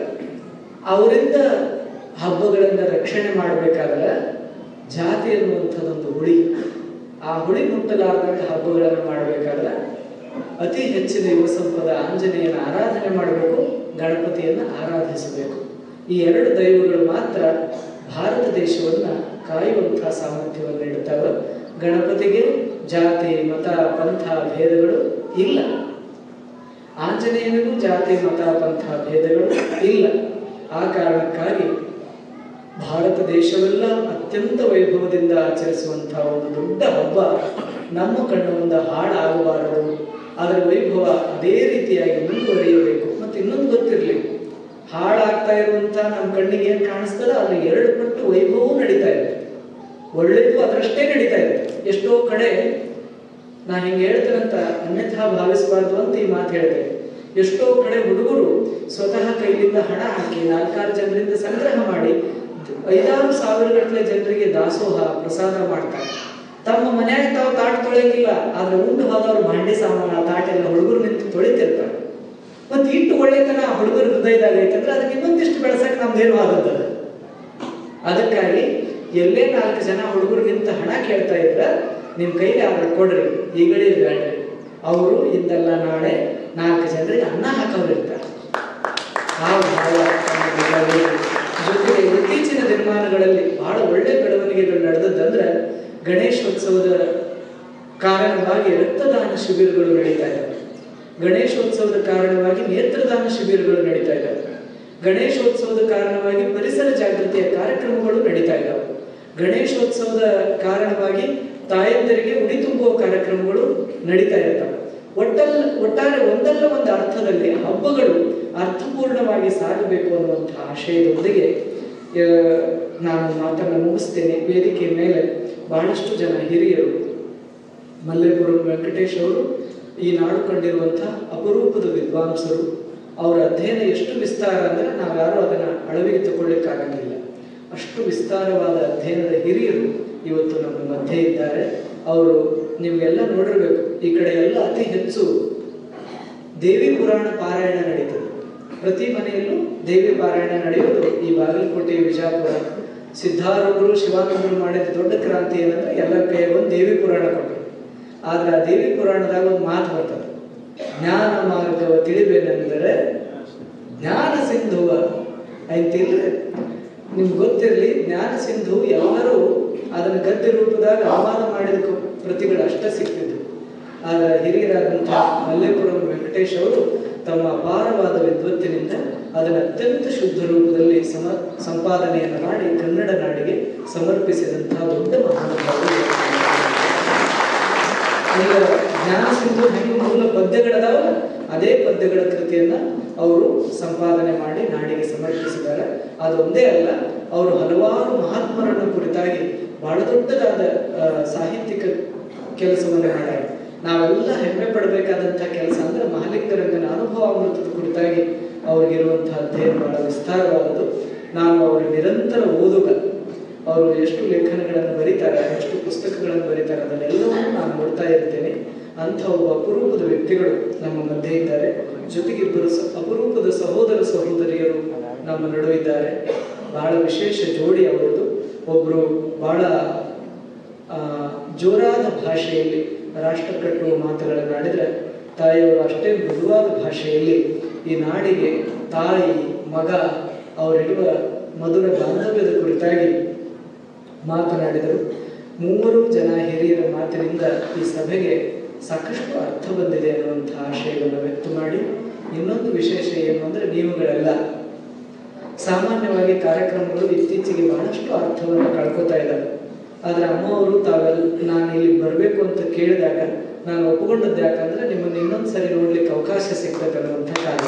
ಅವರಿಂದ ಹಬ್ಬಗಳಿಂದ ರಕ್ಷಣೆ ಮಾಡಬೇಕಾದ್ರೆ ಜಾತಿ ಅನ್ನುವಂಥದ್ದೊಂದು ಹುಳಿ, ಆ ಹುಳಿ ಮುಟ್ಟಲಾರ್ದಂತ ಹಬ್ಬಗಳನ್ನು ಮಾಡಬೇಕಾದ್ರೆ ಅತಿ ಹೆಚ್ಚಿನ ಯುವ ಸಂಪದ ಆಂಜನೇಯನ ಆರಾಧನೆ ಮಾಡಬೇಕು, ಗಣಪತಿಯನ್ನ ಆರಾಧಿಸಬೇಕು. ಈ 2 ದೈವಗಳು ಮಾತ್ರ ಭಾರತ ದೇಶವನ್ನ ಕಾಯುವಂತಹ ಸಾಮರ್ಥ್ಯವನ್ನು ನೀಡುತ್ತವೆ. ಗಣಪತಿಗೆ ಜಾತಿ ಮತ ಪಂಥ ಭೇದಗಳು ಇಲ್ಲ, ಆಂಜನೇಯನಿಗೂ ಜಾತಿ ಮತ ಪಂಥ ಭೇದಗಳು ಇಲ್ಲ. ಆ ಕಾರಣಕ್ಕಾಗಿ ಭಾರತ ದೇಶವೆಲ್ಲ ಅತ್ಯಂತ ವೈಭವದಿಂದ ಆಚರಿಸುವಂತಹ ಒಂದು ದೊಡ್ಡ ಹಬ್ಬ ನಮ್ಮ ಕಣ್ಣುಯಿಂದ ಹಾಳಾಗಬಾರದು, ಅದರ ವೈಭವ ಅದೇ ರೀತಿಯಾಗಿ ಮುಂದುವರಿಯಬೇಕು. ಮತ್ತೆ ಇನ್ನೊಂದು ಗೊತ್ತಿರಲಿ, ಹಾಳಾಗ್ತಾ ಇರುವಂತ ನಮ್ಮ ಕಣ್ಣಿಗೆ ಏನ್ ಕಾಣಿಸ್ತದ ಅದ್ರ 2 ಪಟ್ಟು ವೈಭವವೂ ನಡೀತಾ ಇದೆ. ಒಳ್ಳೇದು ಅದರಷ್ಟೇ ನಡೀತಾ ಇದೆ. ಎಷ್ಟೋ ಕಡೆ ನಾ ಹಿಂಗೆ ಹೇಳ್ತೇನಂತ ಅನ್ಯಥಾ ಭಾವಿಸಬಾರ್ದು ಅಂತ ಈ ಮಾತು ಹೇಳ್ತೇನೆ. ಎಷ್ಟೋ ಕಡೆ ಹುಡುಗರು ಸ್ವತಃ ಕೈಲಿಂದ ಹಣ ಹಾಕಿ 4-6 ಜನರಿಂದ ಸಂಗ್ರಹ ಮಾಡಿ 5-6 ಸಾವಿರ ಗಟ್ಟಲೆ ಜನರಿಗೆ ದಾಸೋಹ ಪ್ರಸಾದ ಮಾಡ್ತಾರೆ. ತಮ್ಮ ಮನೆಯಾಗ ತಾವು ತಾಟ್ ತೊಳೆಯಂಗಿಲ್ಲ, ಆದ್ರೆ ಉಂಡು ಹೋದವ್ರು ಭಾಂಡಿ ಸಾಮಾನ ತಾಟೆಲ್ಲ ಹುಡುಗರು ನಿಂತು ತೊಳಿತಿರ್ತಾರೆ. ಮತ್ತೆ ಇಟ್ಟು ಒಳ್ಳೆತನ ಹುಡುಗರ ಹೃದಯದಾಗ ಐತಂದ್ರೆ ಅದಕ್ಕೆ ಇನ್ನೊಂದಿಷ್ಟು ಬೆಳೆಸಕ್ಕೆ ನಮ್ದೇನು ಆದದ್ದದ. ಅದಕ್ಕಾಗಿ ಎಲ್ಲೇ 4 ಜನ ಹುಡುಗರಿಗಿಂತ ಹಣ ಕೇಳ್ತಾ ಇದ್ರ ನಿಮ್ ಕೈಲಿ ಅವ್ರ ಕೊಡ್ರಿ, ಈಗಲೇ ಬೇಡ್ರಿ. ಅವರು ಇಂದಲ್ಲ ನಾಳೆ 4 ಜನರಿಗೆ ಅನ್ನ ಹಾಕೋರಿರ್ತಾರೆ. ಜೊತೆಗೆ ಇತ್ತೀಚಿನ ದಿನಮಾನಗಳಲ್ಲಿ ಬಹಳ ಒಳ್ಳೆ ಬೆಳವಣಿಗೆಗಳು ನಡೆದದ್ದಂದ್ರೆ ಗಣೇಶೋತ್ಸವದ ಕಾರಣವಾಗಿ ರಕ್ತದಾನ ಶಿಬಿರಗಳು ನಡೀತಾ ಇದ್ದಾವೆ. ಗಣೇಶೋತ್ಸವದ ಕಾರಣವಾಗಿ ನೇತ್ರದಾನ ಶಿಬಿರಗಳು ನಡೀತಾ ಇದ್ದಾವೆ. ಗಣೇಶೋತ್ಸವದ ಕಾರಣವಾಗಿ ಪರಿಸರ ಜಾಗೃತಿಯ ಕಾರ್ಯಕ್ರಮಗಳು ನಡೀತಾ ಇದ್ದಾವೆ. ಗಣೇಶೋತ್ಸವದ ಕಾರಣವಾಗಿ ತಾಯಂದರಿಗೆ ಉಡಿ ತುಂಬುವ ಕಾರ್ಯಕ್ರಮಗಳು ನಡೀತಾ ಇರ್ತವೆ. ಒಟ್ಟಾರೆ ಒಂದಲ್ಲ ಒಂದು ಅರ್ಥದಲ್ಲಿ ಹಬ್ಬಗಳು ಅರ್ಥಪೂರ್ಣವಾಗಿ ಸಾಗಬೇಕು ಅನ್ನುವಂತಹ ಆಶಯದೊಂದಿಗೆ ನಾನು ಮಾತನ್ನು ಮುಗಿಸ್ತೇನೆ. ವೇದಿಕೆಯ ಮೇಲೆ ಬಹಳಷ್ಟು ಜನ ಹಿರಿಯರು, ಮಲ್ಲೇಪುರಂ ವೆಂಕಟೇಶ್ ಅವರು ಈ ನಾಡು ಕಂಡಿರುವಂತಹ ಅಪರೂಪದ ವಿದ್ವಾಂಸರು. ಅವರ ಅಧ್ಯಯನ ಎಷ್ಟು ವಿಸ್ತಾರ ಅಂದರೆ ನಾವ್ಯಾರೂ ಅದನ್ನು ಅಳವಿಗೆ ತಗೊಳ್ಳಿಕ್ಕಾಗಂಗಿಲ್ಲ. ಅಷ್ಟು ವಿಸ್ತಾರವಾದ ಅಧ್ಯಯನದ ಹಿರಿಯರು ಇವತ್ತು ನಮ್ಮ ಮಧ್ಯೆ ಇದ್ದಾರೆ. ಅವರು ನಿಮಗೆಲ್ಲ ನೋಡಿರ್ಬೇಕು, ಈ ಕಡೆ ಎಲ್ಲ ಅತಿ ಹೆಚ್ಚು ದೇವಿ ಪುರಾಣ ಪಾರಾಯಣ ನಡೀತದೆ. ಪ್ರತಿ ಮನೆಯಲ್ಲೂ ದೇವಿ ಪಾರಾಯಣ ನಡೆಯೋದು ಈ ಬಾಗಲಕೋಟೆ, ವಿಜಯಪುರ. ಸಿದ್ಧಾರೂಢರು, ಶಿವಾನಂದರು ಮಾಡಿದ ದೊಡ್ಡ ಕ್ರಾಂತಿ ಏನಂದ್ರೆ ಎಲ್ಲರ ಕೈಯಾಗ ಒಂದು ದೇವಿ ಪುರಾಣ ಕೊಟ್ಟರು. ಆದ್ರೆ ಆ ದೇವಿ ಪುರಾಣದಾಗ ಒಂದು ಮಾತು ಬರ್ತದೆ, ಜ್ಞಾನ ಮಾರ್ಗವ ತಿಳಿಬೇನೆಂದರೆ ಜ್ಞಾನ ಸಿಂಧುವ ಐತಿಲ್ರಿ. ನಿಮ್ಗೆ ಗೊತ್ತಿರಲಿ, ಜ್ಞಾನ ಸಿಂಧು ಎಲ್ಲರೂ ಅದನ್ನು ಗದ್ಯ ರೂಪದಾಗ ಆಹ್ವಾನ ಮಾಡಿದ ಪ್ರತಿಗಳು ಅಷ್ಟೇ ಸಿಕ್ತಿದ್ದು. ಆದ್ರೆ ಹಿರಿಯರಾದಂತಹ ಮಲ್ಲೇಪುರಂ ವೆಂಕಟೇಶ್ ಅವರು ತಮ್ಮ ಅಪಾರವಾದ ವಿದ್ವತ್ತಿನಿಂದ ಅದನ್ನು ಅತ್ಯಂತ ಶುದ್ಧ ರೂಪದಲ್ಲಿ ಸಂಪಾದನೆಯನ್ನು ಮಾಡಿ ಕನ್ನಡ ನಾಡಿಗೆ ಸಮರ್ಪಿಸಿದಂತಹ ದೊಡ್ಡ ಮಹಾನುಭಾವರು. ಈಗ ಜ್ಞಾನ ಸಿಂಧು ಹೆಂಗೆ ಮೂಲ ಪದ್ಯಗಳದಾವಲ್ಲ, ಅದೇ ಪದ್ಯಗಳ ಕೃತಿಯನ್ನ ಅವರು ಸಂಪಾದನೆ ಮಾಡಿ ನಾಡಿಗೆ ಸಮರ್ಪಿಸಿದ್ದಾರೆ. ಅದೊಂದೇ ಅಲ್ಲ, ಅವರು ಹಲವಾರು ಮಹಾತ್ಮರನ್ನು ಕುರಿತಾಗಿ ಬಹಳ ದೊಡ್ಡದಾದ ಸಾಹಿತ್ಯಿಕ ಕೆಲಸವನ್ನು ಮಾಡ್ಯಾರ. ನಾವೆಲ್ಲ ಹೆಮ್ಮೆ ಪಡಬೇಕಾದಂತಹ ಕೆಲಸ ಅಂದ್ರೆ ಮಹಾಲಿಂಗರಂಗನ ಅನುಭವಾಮೃತದ ಕುರಿತಾಗಿ ಅವ್ರಿಗಿರುವಂತಹ ಅಧ್ಯಯನ ಬಹಳ ವಿಸ್ತಾರವಾದದ್ದು. ನಾವು ಅವರ ನಿರಂತರ ಓದುಗ. ಅವರು ಎಷ್ಟು ಲೇಖನಗಳನ್ನು ಬರೀತಾರೆ, ಎಷ್ಟು ಪುಸ್ತಕಗಳನ್ನು ಬರೀತಾರೆ, ಅದನ್ನೆಲ್ಲವನ್ನೂ ನಾನು ನೋಡ್ತಾ ಇರ್ತೇನೆ. ಅಂಥ ಒಬ್ಬ ಅಪರೂಪದ ವ್ಯಕ್ತಿಗಳು ನಮ್ಮ ಮಧ್ಯೆ ಇದ್ದಾರೆ. ಜೊತೆಗೆ ಇಬ್ಬರು ಅಪರೂಪದ ಸಹೋದರ ಸಹೋದರಿಯರು ನಮ್ಮ ನಡುವೆ ಇದ್ದಾರೆ. ಬಹಳ ವಿಶೇಷ ಜೋಡಿ ಅವರದು. ಒಬ್ರು ಬಹಳ ಜೋರಾದ ಭಾಷೆಯಲ್ಲಿ ರಾಷ್ಟ್ರ ಕಟ್ಟುವ ಮಾತುಗಳನ್ನಾಡಿದ್ರೆ, ತಾಯಿಯವರು ಅಷ್ಟೇ ಮೃದುವಾದ ಭಾಷೆಯಲ್ಲಿ ಈ ನಾಡಿಗೆ ತಾಯಿ ಮಗ ಅವರಿರುವ ಮಧುರ ಬಾಂಧವ್ಯದ ಕುರಿತಾಗಿ ಮಾತನಾಡಿದರು. ಮೂವರು ಜನ ಹಿರಿಯರ ಮಾತಿನಿಂದ ಈ ಸಭೆಗೆ ಸಾಕಷ್ಟು ಅರ್ಥ ಬಂದಿದೆ ಅನ್ನುವಂತಹ ಆಶಯವನ್ನು ವ್ಯಕ್ತ ಮಾಡಿ, ಇನ್ನೊಂದು ವಿಶೇಷ ಏನು ಅಂದರೆ, ನೀವುಗಳೆಲ್ಲ ಸಾಮಾನ್ಯವಾಗಿ ಕಾರ್ಯಕ್ರಮಗಳು ಇತ್ತೀಚೆಗೆ ಬಹಳಷ್ಟು ಅರ್ಥವನ್ನು ಕಳ್ಕೊತಾ ಇದ್ದಾರೆ. ಆದರೆ ಅಮ್ಮವರು ನಾನು ಇಲ್ಲಿ ಬರಬೇಕು ಅಂತ ಕೇಳಿದಾಗ ನಾನು ಒಪ್ಪಿಕೊಂಡದ್ದು ಯಾಕಂದ್ರೆ ನಿಮ್ಮನ್ನು ಇನ್ನೊಂದು ಸರಿ ನೋಡ್ಲಿಕ್ಕೆ ಅವಕಾಶ ಸಿಗ್ತದೆ ಅನ್ನುವಂಥ ಕಾರಣ.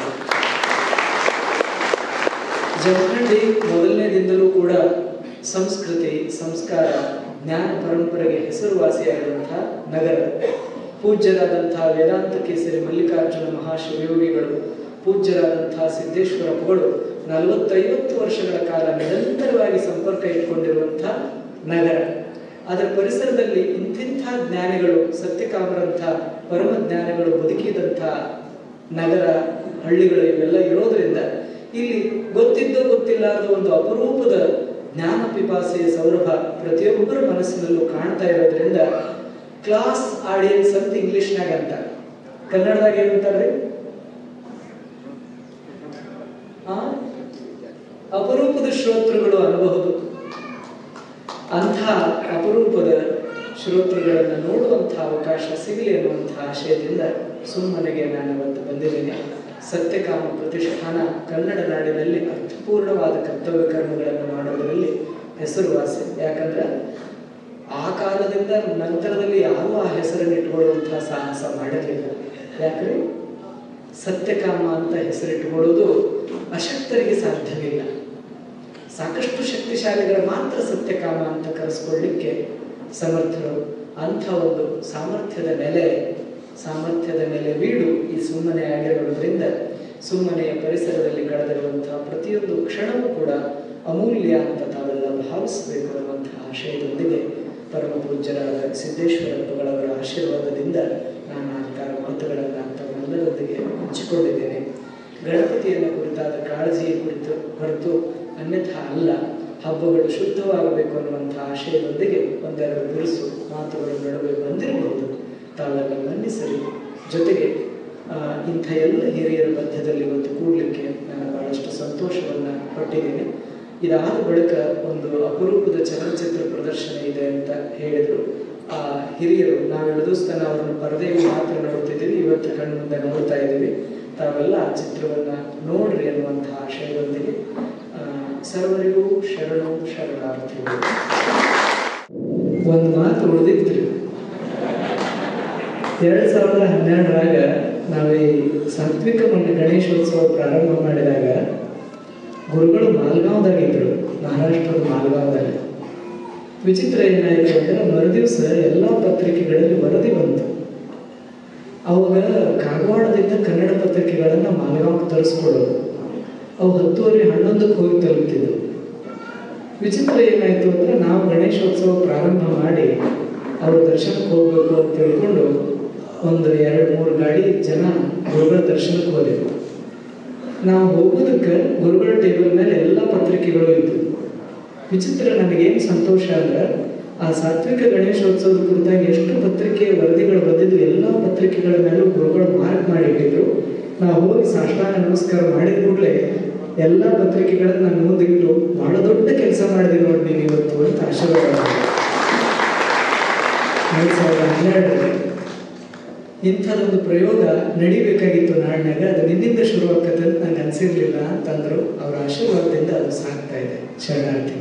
ಜಮಖಂಡಿ ಮೊದಲನೇದಿಂದಲೂ ಕೂಡ ಸಂಸ್ಕೃತಿ, ಸಂಸ್ಕಾರ, ಜ್ಞಾನ ಪರಂಪರೆಗೆ ಹೆಸರುವಾಸಿಯಾದಂತಹ ನಗರ. ಪೂಜ್ಯರಾದಂತಹ ವೇದಾಂತ ಕೇಸರಿ ಮಲ್ಲಿಕಾರ್ಜುನ ಮಹಾಶಿವಯೋಗಿಗಳು, ಪೂಜ್ಯರಾದಂತಹ ಸಿದ್ದೇಶ್ವರಪ್ಪಗಳು 40-50 ವರ್ಷಗಳ ಕಾಲ ನಿರಂತರವಾಗಿ ಸಂಪರ್ಕ ಇಟ್ಕೊಂಡಿರುವಂತಹ ನಗರ. ಅದರ ಪರಿಸರದಲ್ಲಿ ಇಂತಿಂಥ ಜ್ಞಾನಿಗಳು, ಸತ್ಯಕಾಮರಂಥ ಪರಮ ಜ್ಞಾನಿಗಳು ಬದುಕಿದಂಥ ನಗರ, ಹಳ್ಳಿಗಳು ಇವೆಲ್ಲ ಇರೋದ್ರಿಂದ ಇಲ್ಲಿ ಗೊತ್ತಿದ್ದೋ ಗೊತ್ತಿಲ್ಲಾರ್ದ ಒಂದು ಅಪರೂಪದ ಜ್ಞಾನ ಪಿಪಾಸೆಯ ಸೌರಭ ಪ್ರತಿಯೊಬ್ಬರ ಮನಸ್ಸಿನಲ್ಲೂ ಕಾಣ್ತಾ ಇರೋದ್ರಿಂದ ಕ್ಲಾಸ್ ಆಡಿಯನ್ಸ್ ಅಂತ ಇಂಗ್ಲಿಷ್ನಾಗ ಅಂತ, ಕನ್ನಡದಾಗ ಏನಂತಾರ್ರಿ? ಅಪರೂಪದ ಶ್ರೋತೃಗಳು ಅನ್ನಬಹುದು. ಅಂಥ ಅಪರೂಪದ ಶ್ರೋತೃಗಳನ್ನು ನೋಡುವಂತಹ ಅವಕಾಶ ಸಿಗಲಿ ಅನ್ನುವಂತಹ ಆಶಯದಿಂದ ಸುಮ್ಮನೆಗೆ ನಾನು ಇವತ್ತು ಬಂದಿದ್ದೇನೆ. ಸತ್ಯಕಾಮ ಪ್ರತಿಷ್ಠಾನ ಕನ್ನಡ ನಾಡಿನಲ್ಲಿ ಅರ್ಥಪೂರ್ಣವಾದ ಕರ್ತವ್ಯ ಕರ್ಮಗಳನ್ನು ಮಾಡೋದರಲ್ಲಿ ಹೆಸರುವಾಸಿ. ಯಾಕಂದ್ರೆ ಆ ಕಾಲದಿಂದ ನಂತರದಲ್ಲಿ ಯಾರೂ ಆ ಹೆಸರನ್ನು ಇಟ್ಕೊಳ್ಳುವಂತಹ ಸಾಹಸ ಮಾಡಿರಲಿಲ್ಲ. ಯಾಕ್ರಿ? ಸತ್ಯಕಾಮ ಅಂತ ಹೆಸರಿಟ್ಟುಕೊಳ್ಳೋದು ಅಶಕ್ತರಿಗೆ ಸಾಧ್ಯವಿಲ್ಲ. ಸಾಕಷ್ಟು ಶಕ್ತಿಶಾಲಿಗಳ ಮಾತ್ರ ಸತ್ಯಕಾಮ ಅಂತ ಕರೆಸ್ಕೊಳ್ಳಿಕ್ಕೆ ಸಮರ್ಥರು. ಅಂಥ ಒಂದು ಸಾಮರ್ಥ್ಯದ ನೆಲೆ ಬೀಡು ಈ ಸುಮ್ಮನೆ ಆಗಿರೋದ್ರಿಂದ ಸುಮ್ಮನೆಯ ಪರಿಸರದಲ್ಲಿ ಕಳೆದಿರುವಂತಹ ಪ್ರತಿಯೊಂದು ಕ್ಷಣವೂ ಕೂಡ ಅಮೂಲ್ಯ ಅಂತ ತಾವೆಲ್ಲ ಭಾವಿಸಬೇಕು ಅನ್ನುವಂತಹ ಆಶಯದೊಂದಿಗೆ ಪರಮ ಪೂಜ್ಯರಾದ ಸಿದ್ದೇಶ್ವರಪ್ಪಗಳವರ ಆಶೀರ್ವಾದದಿಂದ ನಾನು ಆ ಮಾತುಗಳನ್ನು ತಮ್ಮೆಲ್ಲರೊಂದಿಗೆ ಹಂಚಿಕೊಂಡಿದ್ದೇನೆ. ಗಣಪತಿಯನ್ನು ಕುರಿತಾದ ಕಾಳಜಿಯ ಕುರಿತು ಹೊರತು ಅನ್ಯಥಾ ಅಲ್ಲ. ಹಬ್ಬಗಳು ಶುದ್ಧವಾಗಬೇಕು ಅನ್ನುವಂತಹ ಆಶಯದೊಂದಿಗೆ ಒಂದೆರಡು ಬಿರುಸು ಮಾತುಗಳ ನಡುವೆ ಬಂದಿರಬಹುದು, ತಾವೆಲ್ಲ ಮನ್ನಿಸಲಿ. ಜೊತೆಗೆ ಇಂಥ ಎಲ್ಲ ಹಿರಿಯರ ಮಧ್ಯದಲ್ಲಿ ಇವತ್ತು ಕೂಡಲಿಕ್ಕೆ ನಾನು ಬಹಳಷ್ಟು ಸಂತೋಷವನ್ನು ಪಟ್ಟಿದ್ದೇನೆ. ಇದಾದ ಬಳಿಕ ಒಂದು ಅಪರೂಪದ ಚಲನಚಿತ್ರ ಪ್ರದರ್ಶನ ಇದೆ ಅಂತ ಹೇಳಿದರು ಆ ಹಿರಿಯರು. ನಾವು ದಿವಸನ ಅವರನ್ನು ಪರದೆಯಲ್ಲಿ ಮಾತ್ರ ನೋಡ್ತಿದ್ದೀವಿ, ಇವತ್ತು ಕಣ್ಣು ಮುಂದೆ ನೋಡ್ತಾ ಇದ್ದೀವಿ. ತಾವೆಲ್ಲ ಆ ಚಿತ್ರವನ್ನು ನೋಡ್ರಿ ಅನ್ನುವಂತಹ ಆಶಯದೊಂದಿಗೆ ಸರ್ವರಿಗೂ ಶರಣು ಶರಣಾರ್ಥಿಗಳು. ಒಂದು ಮಾತು ಉಳಿದಿತ್ತು. 2012ರಾಗ ನಾವೇ ಸಾತ್ವಿಕ ಗಣೇಶೋತ್ಸವ ಪ್ರಾರಂಭ ಮಾಡಿದಾಗ ಗುರುಗಳು ಮಾಲ್ಗಾಂವ್ದಾಗಿದ್ರು, ಮಹಾರಾಷ್ಟ್ರದ ಮಾಲ್ಗಾಂವ್ದಲ್ಲಿ. ವಿಚಿತ್ರ ಏನಾಯಿತು ಅಂದರೆ ಮರುದಿವಸ ಎಲ್ಲ ಪತ್ರಿಕೆಗಳಲ್ಲಿ ವರದಿ ಬಂತು. ಅವಾಗ ಕಾಗವಾಡದಿಂದ ಕನ್ನಡ ಪತ್ರಿಕೆಗಳನ್ನು ಮಾಲ್ಗಾಂವ್ಗೆ ತರಿಸ್ಕೊಡೋದು. ಅವು 10:30 ಹೋಗಿ ತಲುಪ್ತಿದ್ವು. ವಿಚಿತ್ರ ಏನಾಯಿತು ಅಂದರೆ ನಾವು ಗಣೇಶೋತ್ಸವ ಪ್ರಾರಂಭ ಮಾಡಿ ಅವ್ರ ದರ್ಶನಕ್ಕೆ ಹೋಗ್ಬೇಕು ಅಂತ ತಿಳ್ಕೊಂಡು ಒಂದು 2-3 ಗಾಡಿ ಜನ ಗುರುಗಳ ದರ್ಶನಕ್ಕೆ ಹೋದೆವು. ನಾವು ಹೋಗೋದಕ್ಕೆ ಗುರುಗಳ ಟೇಬಲ್ ಮೇಲೆ ಎಲ್ಲ ಪತ್ರಿಕೆಗಳು ಇದ್ದವು. ವಿಚಿತ್ರ, ನನಗೇನು ಸಂತೋಷ ಅಂದ್ರೆ ಆ ಸಾತ್ವಿಕ ಗಣೇಶೋತ್ಸವದ ಕುರಿತಾಗಿ ಎಷ್ಟು ಪತ್ರಿಕೆಯ ವರದಿಗಳು ಬಂದಿದ್ದು ಎಲ್ಲ ಪತ್ರಿಕೆಗಳ ಮೇಲೂ ಗುರುಗಳು ಮಾರ್ಕ್ ಮಾಡಿಟ್ಟಿದ್ರು. ನಾವು ಹೋಗಿ ಸಾಷ್ಟಾಂಗ ನಮಸ್ಕಾರ ಮಾಡಿದ ಕೂಡಲೇ ಎಲ್ಲ ಪತ್ರಿಕೆಗಳನ್ನು ನಾನು ಮುಂದಿಟ್ಟು ಬಹಳ ದೊಡ್ಡ ಕೆಲಸ ಮಾಡಿದೆ ನೋಡಿ ನೀವು ಇವತ್ತು ಅಂತ ಆಶೀರ್ವಾದ ಮಾಡಿದೆ. 2012 ಇಂಥದ್ದೊಂದು ಪ್ರಯೋಗ ನಡಿಬೇಕಾಗಿತ್ತು ನಾಡಿನಾಗ. ಅದು ನಿನ್ನಿಂದ ಶುರು ಆಗ್ತದೆ ಅಂತ ನಂಗೆ ಅನಿಸಿರ್ಲಿಲ್ಲ ಅಂತಂದ್ರು. ಅವರ ಆಶೀರ್ವಾದದಿಂದ ಅದು ಸಾಗ್ತಾ ಇದೆ. ಶರಣಾರ್ಥಿ.